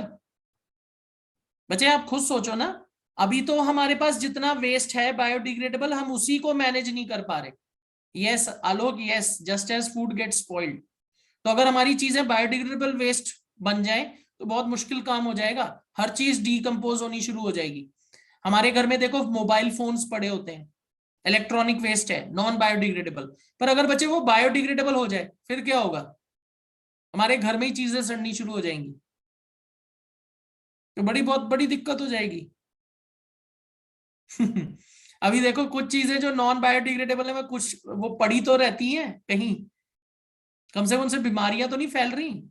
बच्चे आप खुद सोचो ना, अभी तो हमारे पास जितना वेस्ट है बायोडिग्रेडेबल, हम उसी को मैनेज नहीं कर पा रहे। Yes Alok, yes, just as food get spoiled. तो अगर हमारी चीजें बायोडिग्रेडेबल वेस्ट बन जाए तो बहुत मुश्किल काम हो जाएगा। हर चीज डीकंपोज होनी शुरू हो जाएगी। हमारे घर में देखो मोबाइल फोन्स पड़े होते हैं, इलेक्ट्रॉनिक वेस्ट है, नॉन बायोडिग्रेडेबल। पर अगर बच्चे वो बायोडिग्रेडेबल हो जाए फिर क्या होगा? हमारे घर में ही चीजें सड़नी शुरू हो जाएंगी, तो बहुत बड़ी दिक्कत हो जाएगी। अभी देखो कुछ चीजें जो नॉन बायोडिग्रेडेबल है, मैं कुछ वो पड़ी तो रहती हैं कहीं, कम से कम उनसे बीमारियां तो नहीं फैल रही।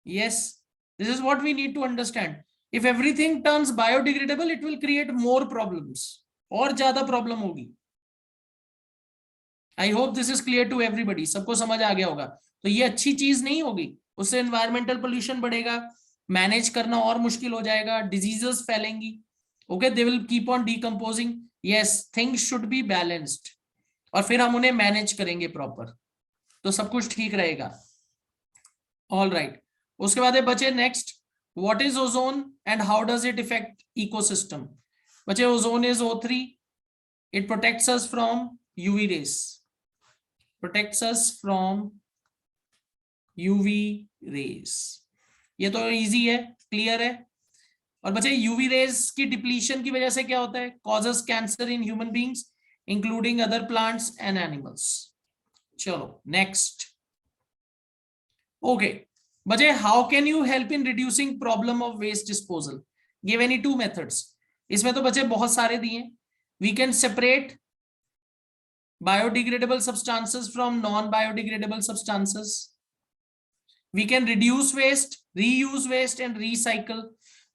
Yes, this is what we need to understand. If everything turns biodegradable it will create more problems, और ज्यादा प्रॉब्लम होगी। I hope this is clear to everybody, सबको समझ आ गया होगा। तो ये अच्छी चीज नहीं होगी, उससे एनवायरमेंटल पोल्यूशन बढ़ेगा, मैनेज करना और मुश्किल हो जाएगा, डिजीजेस फैलेंगी। Okay, they will keep on decomposing. Yes, things should be balanced, और फिर हम उन्हें मैनेज करेंगे प्रॉपर, तो सब कुछ ठीक रहेगा। ऑल राइट, उसके बाद बचे next, what is ozone and how does it effect ecosystem. बचे ozone is O3, it protects us from UV rays, protects us from UV rays। ये तो इजी है, क्लियर है। और बच्चे यूवी रेज की डिप्लीशन की वजह से क्या होता है, causes cancer in human beings including other plants and animals. चलो नेक्स्ट। ओके बच्चे, how can you help in reducing problem of waste disposal. Give any 2 methods. इसमें तो बच्चे बहुत सारे दिए। We can separate biodegradable substances from non-biodegradable substances. We can reduce waste, reuse waste and recycle.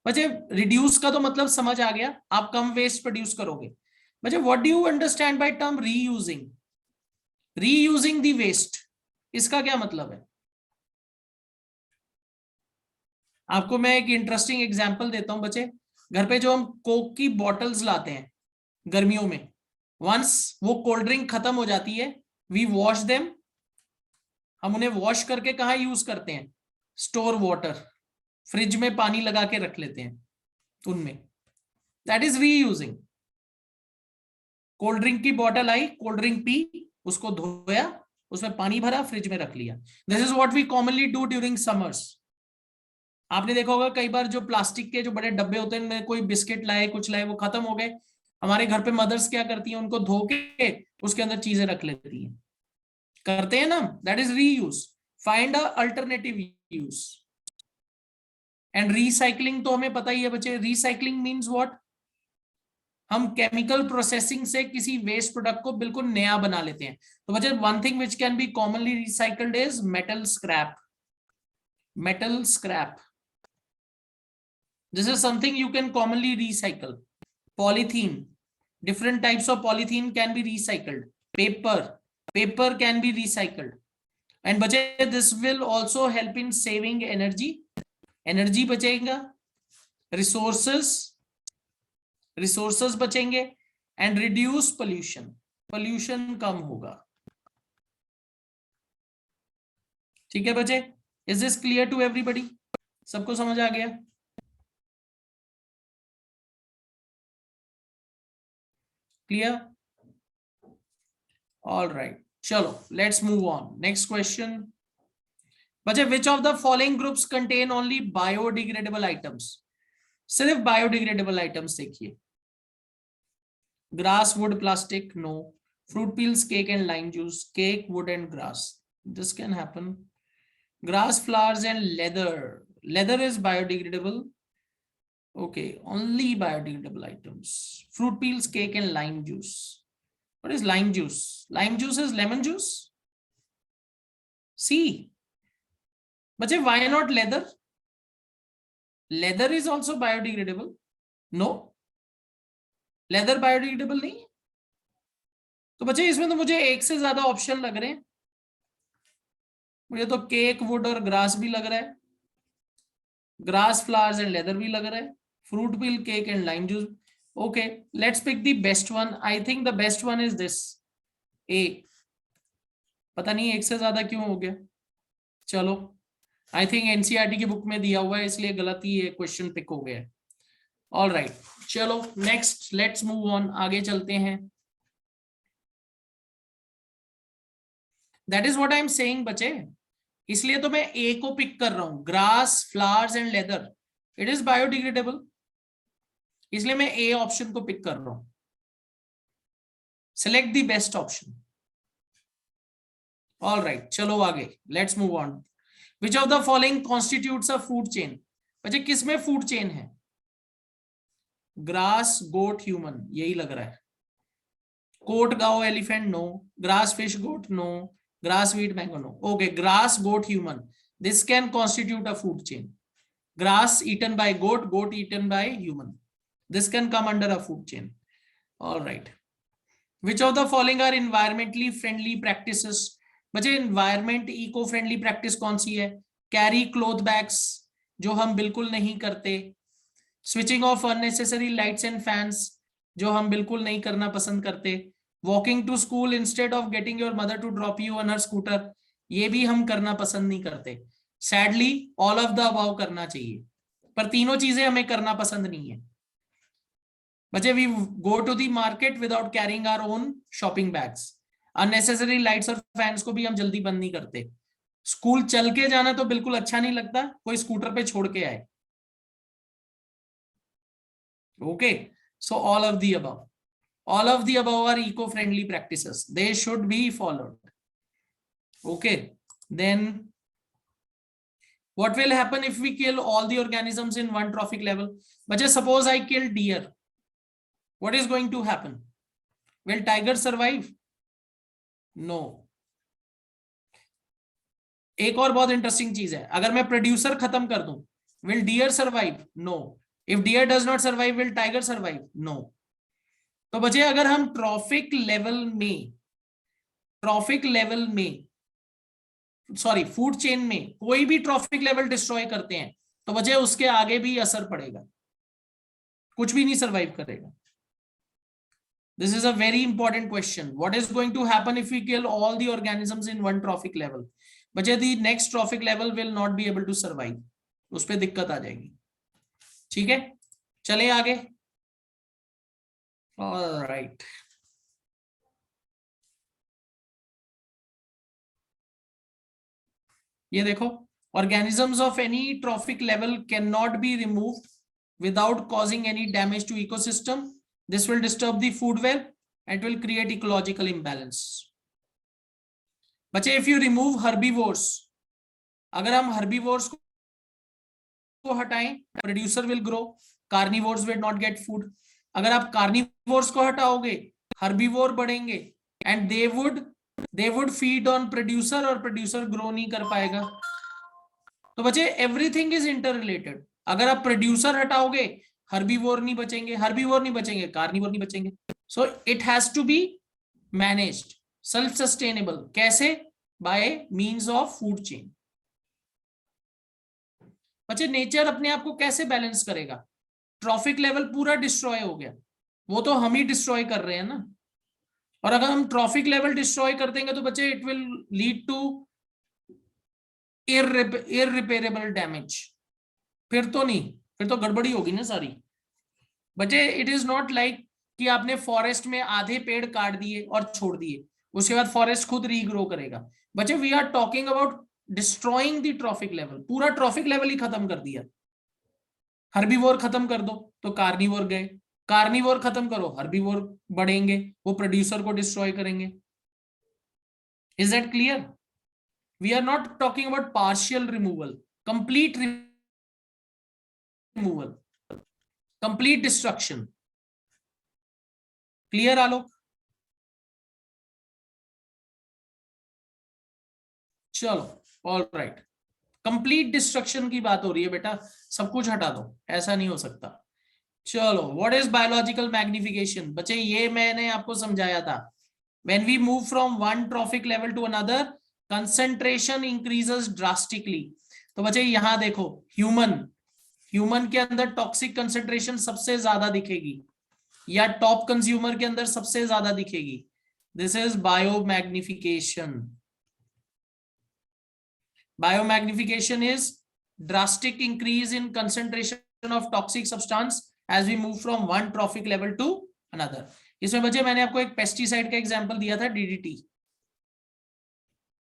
बच्चे reduce का तो मतलब समझ आ गया, आप कम waste produce करोगे। बच्चे what do you understand by term reusing? Reusing the waste, इसका क्या मतलब है? आपको मैं एक इंटरेस्टिंग एग्जांपल देता हूं बच्चे। घर पे जो हम कोक की बॉटल्स लाते हैं गर्मियों में, वंस वो कोल्ड ड्रिंक खत्म हो जाती है, वी वॉश देम। हम उन्हें वॉश करके कहाँ यूज करते हैं, स्टोर वाटर, फ्रिज में पानी लगा के रख लेते हैं उनमें। That is reusing. Cold drink की बॉटल आई, कोल्ड ड्रिंक पी, उसको धोया, उसमें पानी भरा, फ्रिज में रख लिया। This is what we commonly do during summers. आपने देखा होगा कई बार जो प्लास्टिक के जो बड़े डब्बे होते हैं, उनमें कोई बिस्किट लाए, कुछ लाए, वो खत्म हो गए, हमारे घर पे मदर्स क्या करती हैं, उनको धो के उसके अंदर चीजें रख लेती हैं, करते हैं ना। That is reuse. Find a alternative use. And recycling तो हमें पता ही है बच्चे, रिसाइकलिंग मीन्स व्हाट, हम केमिकल प्रोसेसिंग से किसी वेस्ट प्रोडक्ट को बिल्कुल नया बना लेते हैं। तो बच्चे one thing which can be commonly recycled is metal scrap. Metal scrap, this is something you can commonly recycle. Polythene, different types of polythene can be recycled. Paper can be recycled. And बचे, this will also help in saving energy. Energy बचेगा, resources बचेंगे, and reduce pollution. Pollution कम होगा। ठीक है बच्चे, is this clear to everybody? सबको समझ आ गया? Clear? All right, chalo, let's move on. Next question. बच्चे, which of the following groups contain only biodegradable items? सिर्फ biodegradable items देखिए। Grass, wood, plastic, no. Fruit peels, cake and lime juice. Cake, wood and grass. This can happen. Grass, flowers and leather. Leather is biodegradable. Okay, only biodegradable items. Fruit peels, cake and lime juice. What is lime juice? Lime juice is lemon juice. See, but why not leather? Leather is also biodegradable. No, leather biodegradable नहीं। तो बच्चे इसमें तो मुझे एक से ज्यादा ऑप्शन लग रहे हैं। मुझे तो केक, वुड और ग्रास भी लग रहा है, ग्रास, फ्लावर्स एंड लेदर भी लग रहा है, fruit peel, cake and lime juice. Okay, let's pick the best one. I think the best one is this, A. पता नहीं एक से ज्यादा क्यों हो गया। चलो, आई थिंक एनसीईआरटी की बुक में दिया हुआ है, इसलिए गलत ही ये क्वेश्चन पिक हो गया है। ऑल राइट, चलो नेक्स्ट, लेट्स मूव ऑन, आगे चलते हैं। That is what I am saying बच्चे, इसलिए तो मैं ए को पिक कर रहा हूं। Grass, flowers and leather, it is biodegradable, इसलिए मैं ए ऑप्शन को पिक कर रहा हूं। Select the best option. All right, चलो आगे, let's move on. Which of the following constitutes a food chain. बच्चे किसमें फूड चेन है? ग्रास गोट ह्यूमन, यही लग रहा है। Goat cow elephant no, grass fish goat no, grass wheat mango no. Okay, grass goat human, this can constitute a food chain. Grass eaten by goat, goat eaten by human, this can come under a food chain. All right, which of the following are environmentally friendly practices? बच्चे environment eco friendly practice कौन सी है? Carry cloth bags, जो हम बिल्कुल नहीं करते। Switching off unnecessary lights and fans, जो हम बिल्कुल नहीं करना पसंद करते। Walking to school instead of getting your mother to drop you on her scooter, ये भी हम करना पसंद नहीं करते। Sadly all of the above करना चाहिए, पर तीनों चीजें हमें करना पसंद नहीं है। बच्चे we go to the market without carrying our own shopping bags. Unnecessary lights और फैंस को भी हम जल्दी बंद नहीं करते। स्कूल चल के जाना तो बिल्कुल अच्छा नहीं लगता, कोई स्कूटर पे छोड़ के आए। Okay, so all of the above, all of the above are eco-friendly practices, they should be followed. Okay, then what will happen if we kill all the organisms in one trophic level? But just suppose I kill deer, what is going to happen? Will tiger survive? No. एक और बहुत इंटरेस्टिंग चीज है, अगर मैं प्रोड्यूसर खत्म कर दूं, will deer survive? No. If deer does not survive, will tiger survive? No. तो बच्चे अगर हम ट्रॉफिक लेवल में सॉरी फूड चेन में कोई भी ट्रॉफिक लेवल डिस्ट्रॉय करते हैं, तो बच्चे उसके आगे भी असर पड़ेगा, कुछ भी नहीं सरवाइव करेगा। This is a very important question, what is going to happen if we kill all the organisms in one trophic level? बच्चे the next trophic level will not be able to survive, उस पर दिक्कत आ जाएगी। ठीक है, चले आगे। All right. ये देखो, organisms of any trophic level cannot be removed without causing any damage to ecosystem. This will disturb the food web and will create ecological imbalance. बच्चे if you remove herbivores, अगर हम herbivores को हटाएं, producer will grow, carnivores will not get food. अगर आप कार्निवोर्स को हटाओगे, हर्बीवोर बढ़ेंगे and they would feed on producer, और प्रोड्यूसर ग्रो नहीं कर पाएगा। तो बच्चे एवरीथिंग इज इंटर रिलेटेड। अगर आप प्रोड्यूसर हटाओगे, हर्बीवोर नहीं बचेंगे, कार्निवोर नहीं बचेंगे। So it has to be managed, self sustainable. कैसे? By means of food chain. बच्चे नेचर अपने आप को कैसे बैलेंस करेगा? ट्रॉफिक लेवल पूरा डिस्ट्रॉय हो गया, वो तो हम ही डिस्ट्रॉय कर रहे हैं ना। और अगर हम ट्रॉफिक लेवल डिस्ट्रॉय कर देंगे तो बच्चे it will lead to irreparable damage. फिर तो नहीं, फिर तो गड़बड़ी होगी ना सारी। बच्चे इट इज नॉट लाइक कि आपने फॉरेस्ट में आधे पेड़ काट दिए और छोड़ दिए, उसके बाद फॉरेस्ट खुद रीग्रो करेगा। बच्चे we are talking about destroying the trophic level, पूरा ट्रॉफिक लेवल ही खत्म कर दिया। हर्बीवोर खत्म कर दो तो कार्निवोर गए, कार्निवोर खत्म करो हर्बीवोर बढ़ेंगे, वो प्रोड्यूसर को डिस्ट्रॉय करेंगे। Is that clear? We are not talking about partial removal, complete removal, complete destruction. Clear Alok? चलो, ऑल राइट, कंप्लीट डिस्ट्रक्शन की बात हो रही है बेटा, सब कुछ हटा दो, ऐसा नहीं हो सकता। चलो, व्हाट इज बायोलॉजिकल मैग्निफिकेशन? बच्चे ये मैंने आपको समझाया था, when we move from one trophic level to another, concentration increases drastically. तो बच्चे यहां देखो, ह्यूमन के अंदर टॉक्सिक कंसंट्रेशन सबसे ज्यादा दिखेगी, या टॉप कंज्यूमर के अंदर सबसे ज्यादा दिखेगी। This is biomagnification. Biomagnification is drastic increase in concentration of toxic substance as we move from one trophic level to another. इसमें बच्चे मैंने आपको एक पेस्टिसाइड का एग्जांपल दिया था, DDT,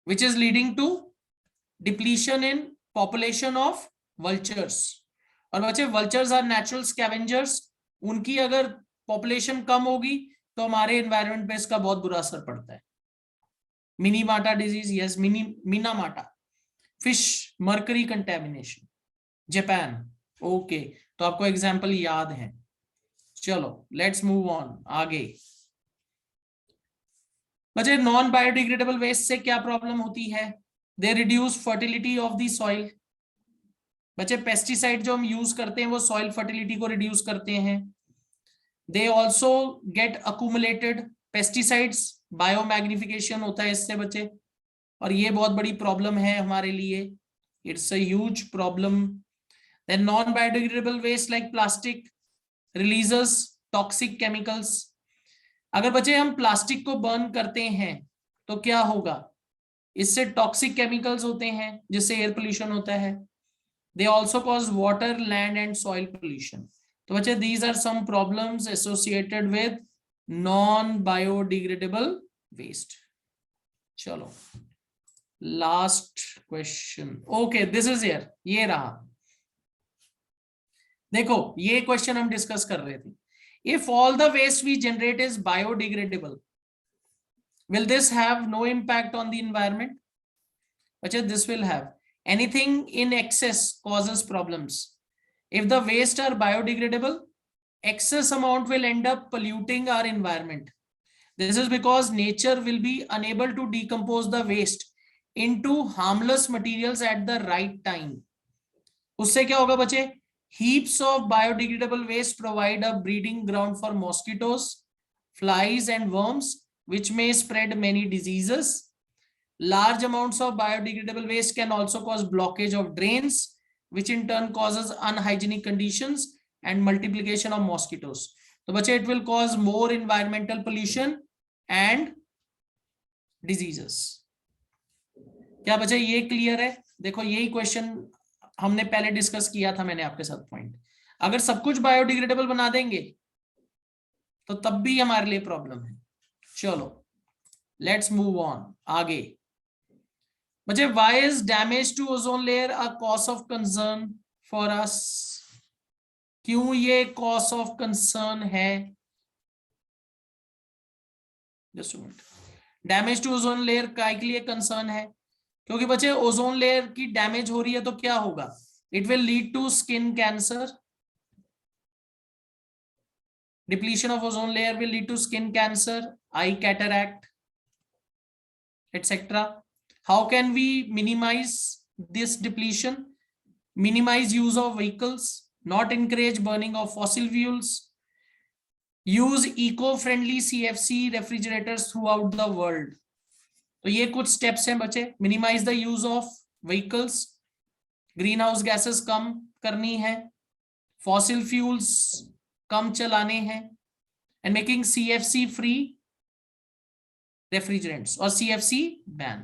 which is leading to depletion in population of vultures. और बच्चे vultures are natural scavengers, उनकी अगर population कम होगी तो हमारे environment पे इसका बहुत बुरा असर पड़ता है। मिनीमाटा disease, yes, Minamata fish mercury contamination, Japan. Okay, तो आपको एग्जांपल याद है। चलो लेट्स मूव ऑन आगे। बच्चे नॉन बायोडिग्रेडेबल वेस्ट से क्या प्रॉब्लम होती है? They reduce fertility of the soil. बच्चे पेस्टिसाइड जो हम यूज करते हैं वो सॉइल फर्टिलिटी को रिड्यूस करते हैं। They also get accumulated pesticides, biomagnification होता है इससे बच्चे, और ये बहुत बड़ी प्रॉब्लम है हमारे लिए, it's a huge problem. Then non biodegradable waste like plastic releases toxic chemicals. अगर बच्चे हम प्लास्टिक को बर्न करते हैं तो क्या होगा? इससे टॉक्सिक केमिकल्स होते हैं जिससे एयर पोल्यूशन होता है। They also cause water, land and soil pollution. तो बच्चे these are some problems associated with non biodegradable waste. चलो last question. Okay this is here, ये रहा। देखो ये क्वेश्चन हम डिस्कस कर रहे थे। If all the waste we generate is biodegradable, will this have no impact on the environment? Achha, this will have. Anything in excess causes problems. If the waste are biodegradable, excess amount will end up polluting our environment. This is because nature will be unable to decompose the waste into harmless materials at the right time. उससे क्या होगा बच्चे? Heaps of biodegradable waste provide a breeding ground for mosquitoes, flies and worms, which may spread many diseases. Large amounts of biodegradable waste can also cause blockage of drains, which in turn causes unhygienic conditions and multiplication of mosquitoes. तो बच्चे it will cause more environmental pollution and diseases. क्या बच्चे ये क्लियर है? देखो यही क्वेश्चन हमने पहले डिस्कस किया था मैंने आपके साथ पॉइंट। अगर सब कुछ बायोडिग्रेडेबल बना देंगे तो तब भी हमारे लिए प्रॉब्लम है। चलो लेट्स मूव ऑन आगे। बच्चे why is damage to ozone layer a cause of concern for us? क्यों ये कॉज ऑफ कंसर्न है? Just a minute. Damage to ozone layer काय के लिए कंसर्न है? क्योंकि बच्चे ओजोन लेयर की डैमेज हो रही है तो क्या होगा? It will lead to skin cancer. Depletion of ozone layer will lead to skin cancer, eye cataract, etc. How can we minimize this depletion? Minimize use of vehicles, not encourage burning of fossil fuels, use eco-friendly CFC refrigerators throughout the world. तो ये कुछ steps हैं बच्चे। Minimize the use of vehicles, greenhouse gases कम करनी है, fossil fuels कम चलाने हैं, and making CFC free refrigerants or CFC ban.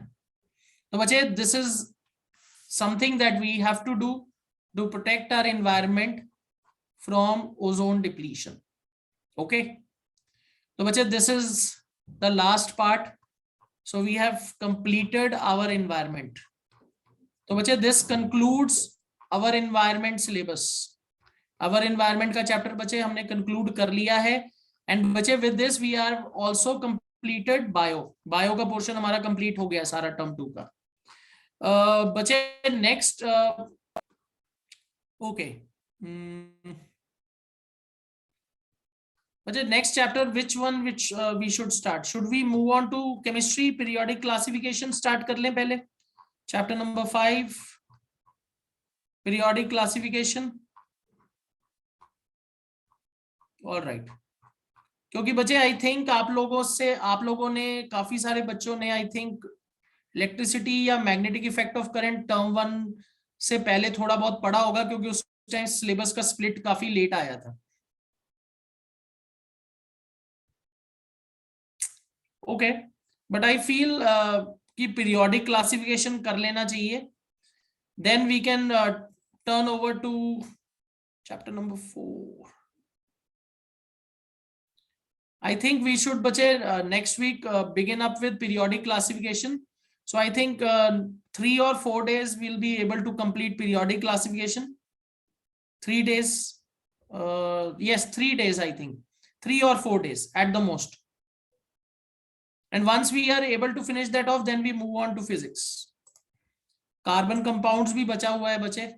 तो बच्चे this is something that we have to do to protect our environment from ozone depletion. Okay, तो बच्चे this is the last part. So we have completed our environment. तो बच्चे this concludes our environment syllabus. Our environment का चैप्टर बच्चे हमने कंक्लूड कर लिया है। एंड बच्चे with this we are also completed bio. Bio का पोर्शन हमारा कंप्लीट हो गया सारा टर्म 2 का। बच्चे नेक्स्ट ओके बच्चे next chapter which one which we should start? Should we move on to chemistry periodic classification start कर लें पहले? Chapter number 5 periodic classification. Alright, क्योंकि बच्चे आई थिंक आप लोगों ने काफी सारे बच्चों ने आई थिंक इलेक्ट्रिसिटी या magnetic effect of current term 1 से पहले थोड़ा बहुत पढ़ा होगा, क्योंकि उस टाइम सिलेबस का स्प्लिट काफी लेट आया था। ओके, बट आई फील कि पीरियोडिक क्लासिफिकेशन कर लेना चाहिए। Then we can turn over to chapter number 4। I think we should, bache, next week begin up with periodic classification. So I think 3 or 4 days we'll be able to complete periodic classification. 3 days, yes, 3 days I think, 3 or 4 days at the most. And once we are able to finish that off, then we move on to physics. Carbon compounds भी बचा हुआ है बच्चे।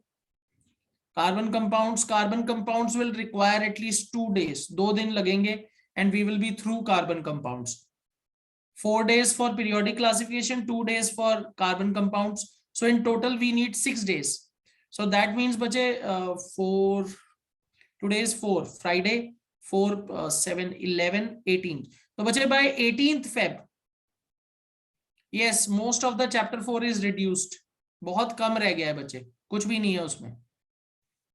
Carbon compounds will require at least 2 days. 2 दिन लगेंगे and we will be through carbon compounds. 4 days for periodic classification, 2 days for carbon compounds. So in total we need 6 days. So that means bache 4, today is 4, Friday, 4, 7, 11, 18. So bache by 18th Feb, yes, most of the chapter 4 is reduced. बहुत कम रह गया है बच्चे, कुछ भी नहीं है उसमें,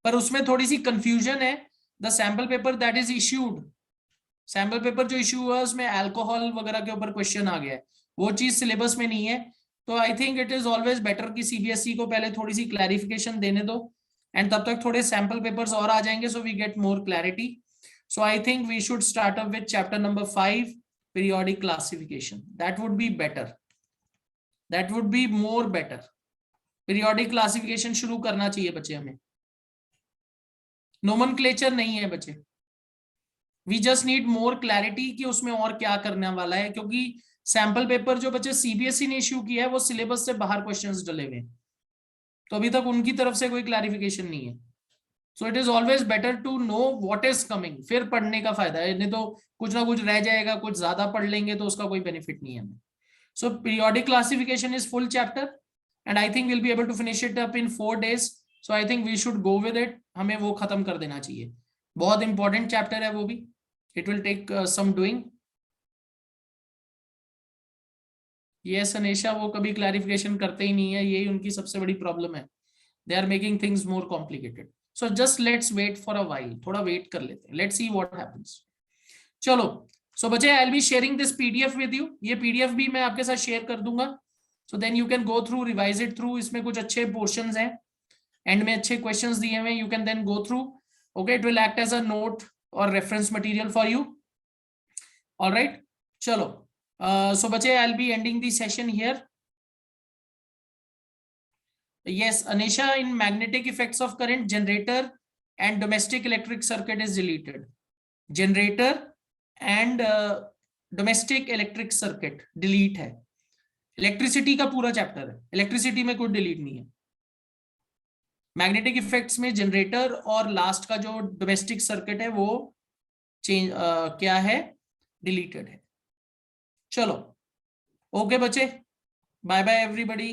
पर उसमें थोड़ी सी कंफ्यूजन है. The sample paper that is issued, sample paper जो इश्यू हुआ उसमें अल्कोहल वगैरह के ऊपर क्वेश्चन आ गया है, वो चीज सिलेबस में नहीं है. तो I think it is always better कि सीबीएसई को पहले थोड़ी सी क्लैरिफिकेशन देने दो, एंड तब तक थोड़े सैंपल पेपर्स और आ जाएंगे, so we get more clarity. So I think we should start up with chapter number 5, periodic classification. That would be better, that would be more better. Periodic classification शुरू करना चाहिए बच्चे हमें. नोमेनक्लेचर नहीं है बच्चे, we just need more clarity कि उसमें और क्या करने वाला है, क्योंकि सैंपल पेपर जो बच्चे सीबीएसई ने इश्यू किया है वो सिलेबस से बाहर क्वेश्चंस डले हुए, तो अभी तक उनकी तरफ से कोई क्लैरिफिकेशन नहीं है. So it is always better to know what is coming, फिर पढ़ने का फायदा है, नहीं तो कुछ ना कुछ रह जाएगा, कुछ ज्यादा पढ़ लेंगे तो उसका कोई बेनिफिट नहीं है हमें. So periodic classification is full chapter and I think will be able to finish it up in 4 days. So I think we should go with it, हमें वो खत्म कर देना चाहिए. बहुत इंपॉर्टेंट चैप्टर है वो भी. It will take some doing. Yes, अनेशा, वो कभी क्लैरिफिकेशन करते ही नहीं है, यही उनकी सबसे बड़ी प्रॉब्लम है. They are making things more complicated. So just let's wait for a while. थोड़ा वेट कर लेते हैं. Let's see what happens. चलो. So बच्चे, I'll be sharing this PDF with you. ये PDF भी मैं आपके साथ शेयर कर दूंगा. So then you can go through, revise it through. इसमें कुछ अच्छे portions हैं. End में अच्छे questions दिए हुए. You can then go through. Okay, it will act as a note or reference material for you. All right, chalo. So bache, I'll be ending the session here. Yes, Anisha, in magnetic effects of current, generator and domestic electric circuit is deleted. Generator and domestic electric circuit delete है. इलेक्ट्रिसिटी का पूरा चैप्टर है, इलेक्ट्रिसिटी में कोई डिलीट नहीं है. मैग्नेटिक इफेक्ट्स में जनरेटर और लास्ट का जो डोमेस्टिक सर्किट है वो चेंज क्या है, डिलीटेड है. चलो, ओके बच्चे, bye bye everybody.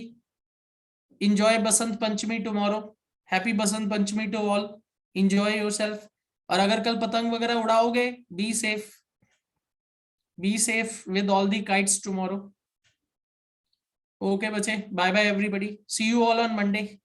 Enjoy Basant Panchami tomorrow. Happy Basant Panchami to all. Enjoy yourself. और अगर कल पतंग वगैरह उड़ाओगे, be safe with all the kites tomorrow. Okay बच्चे, bye bye everybody. See you all on Monday.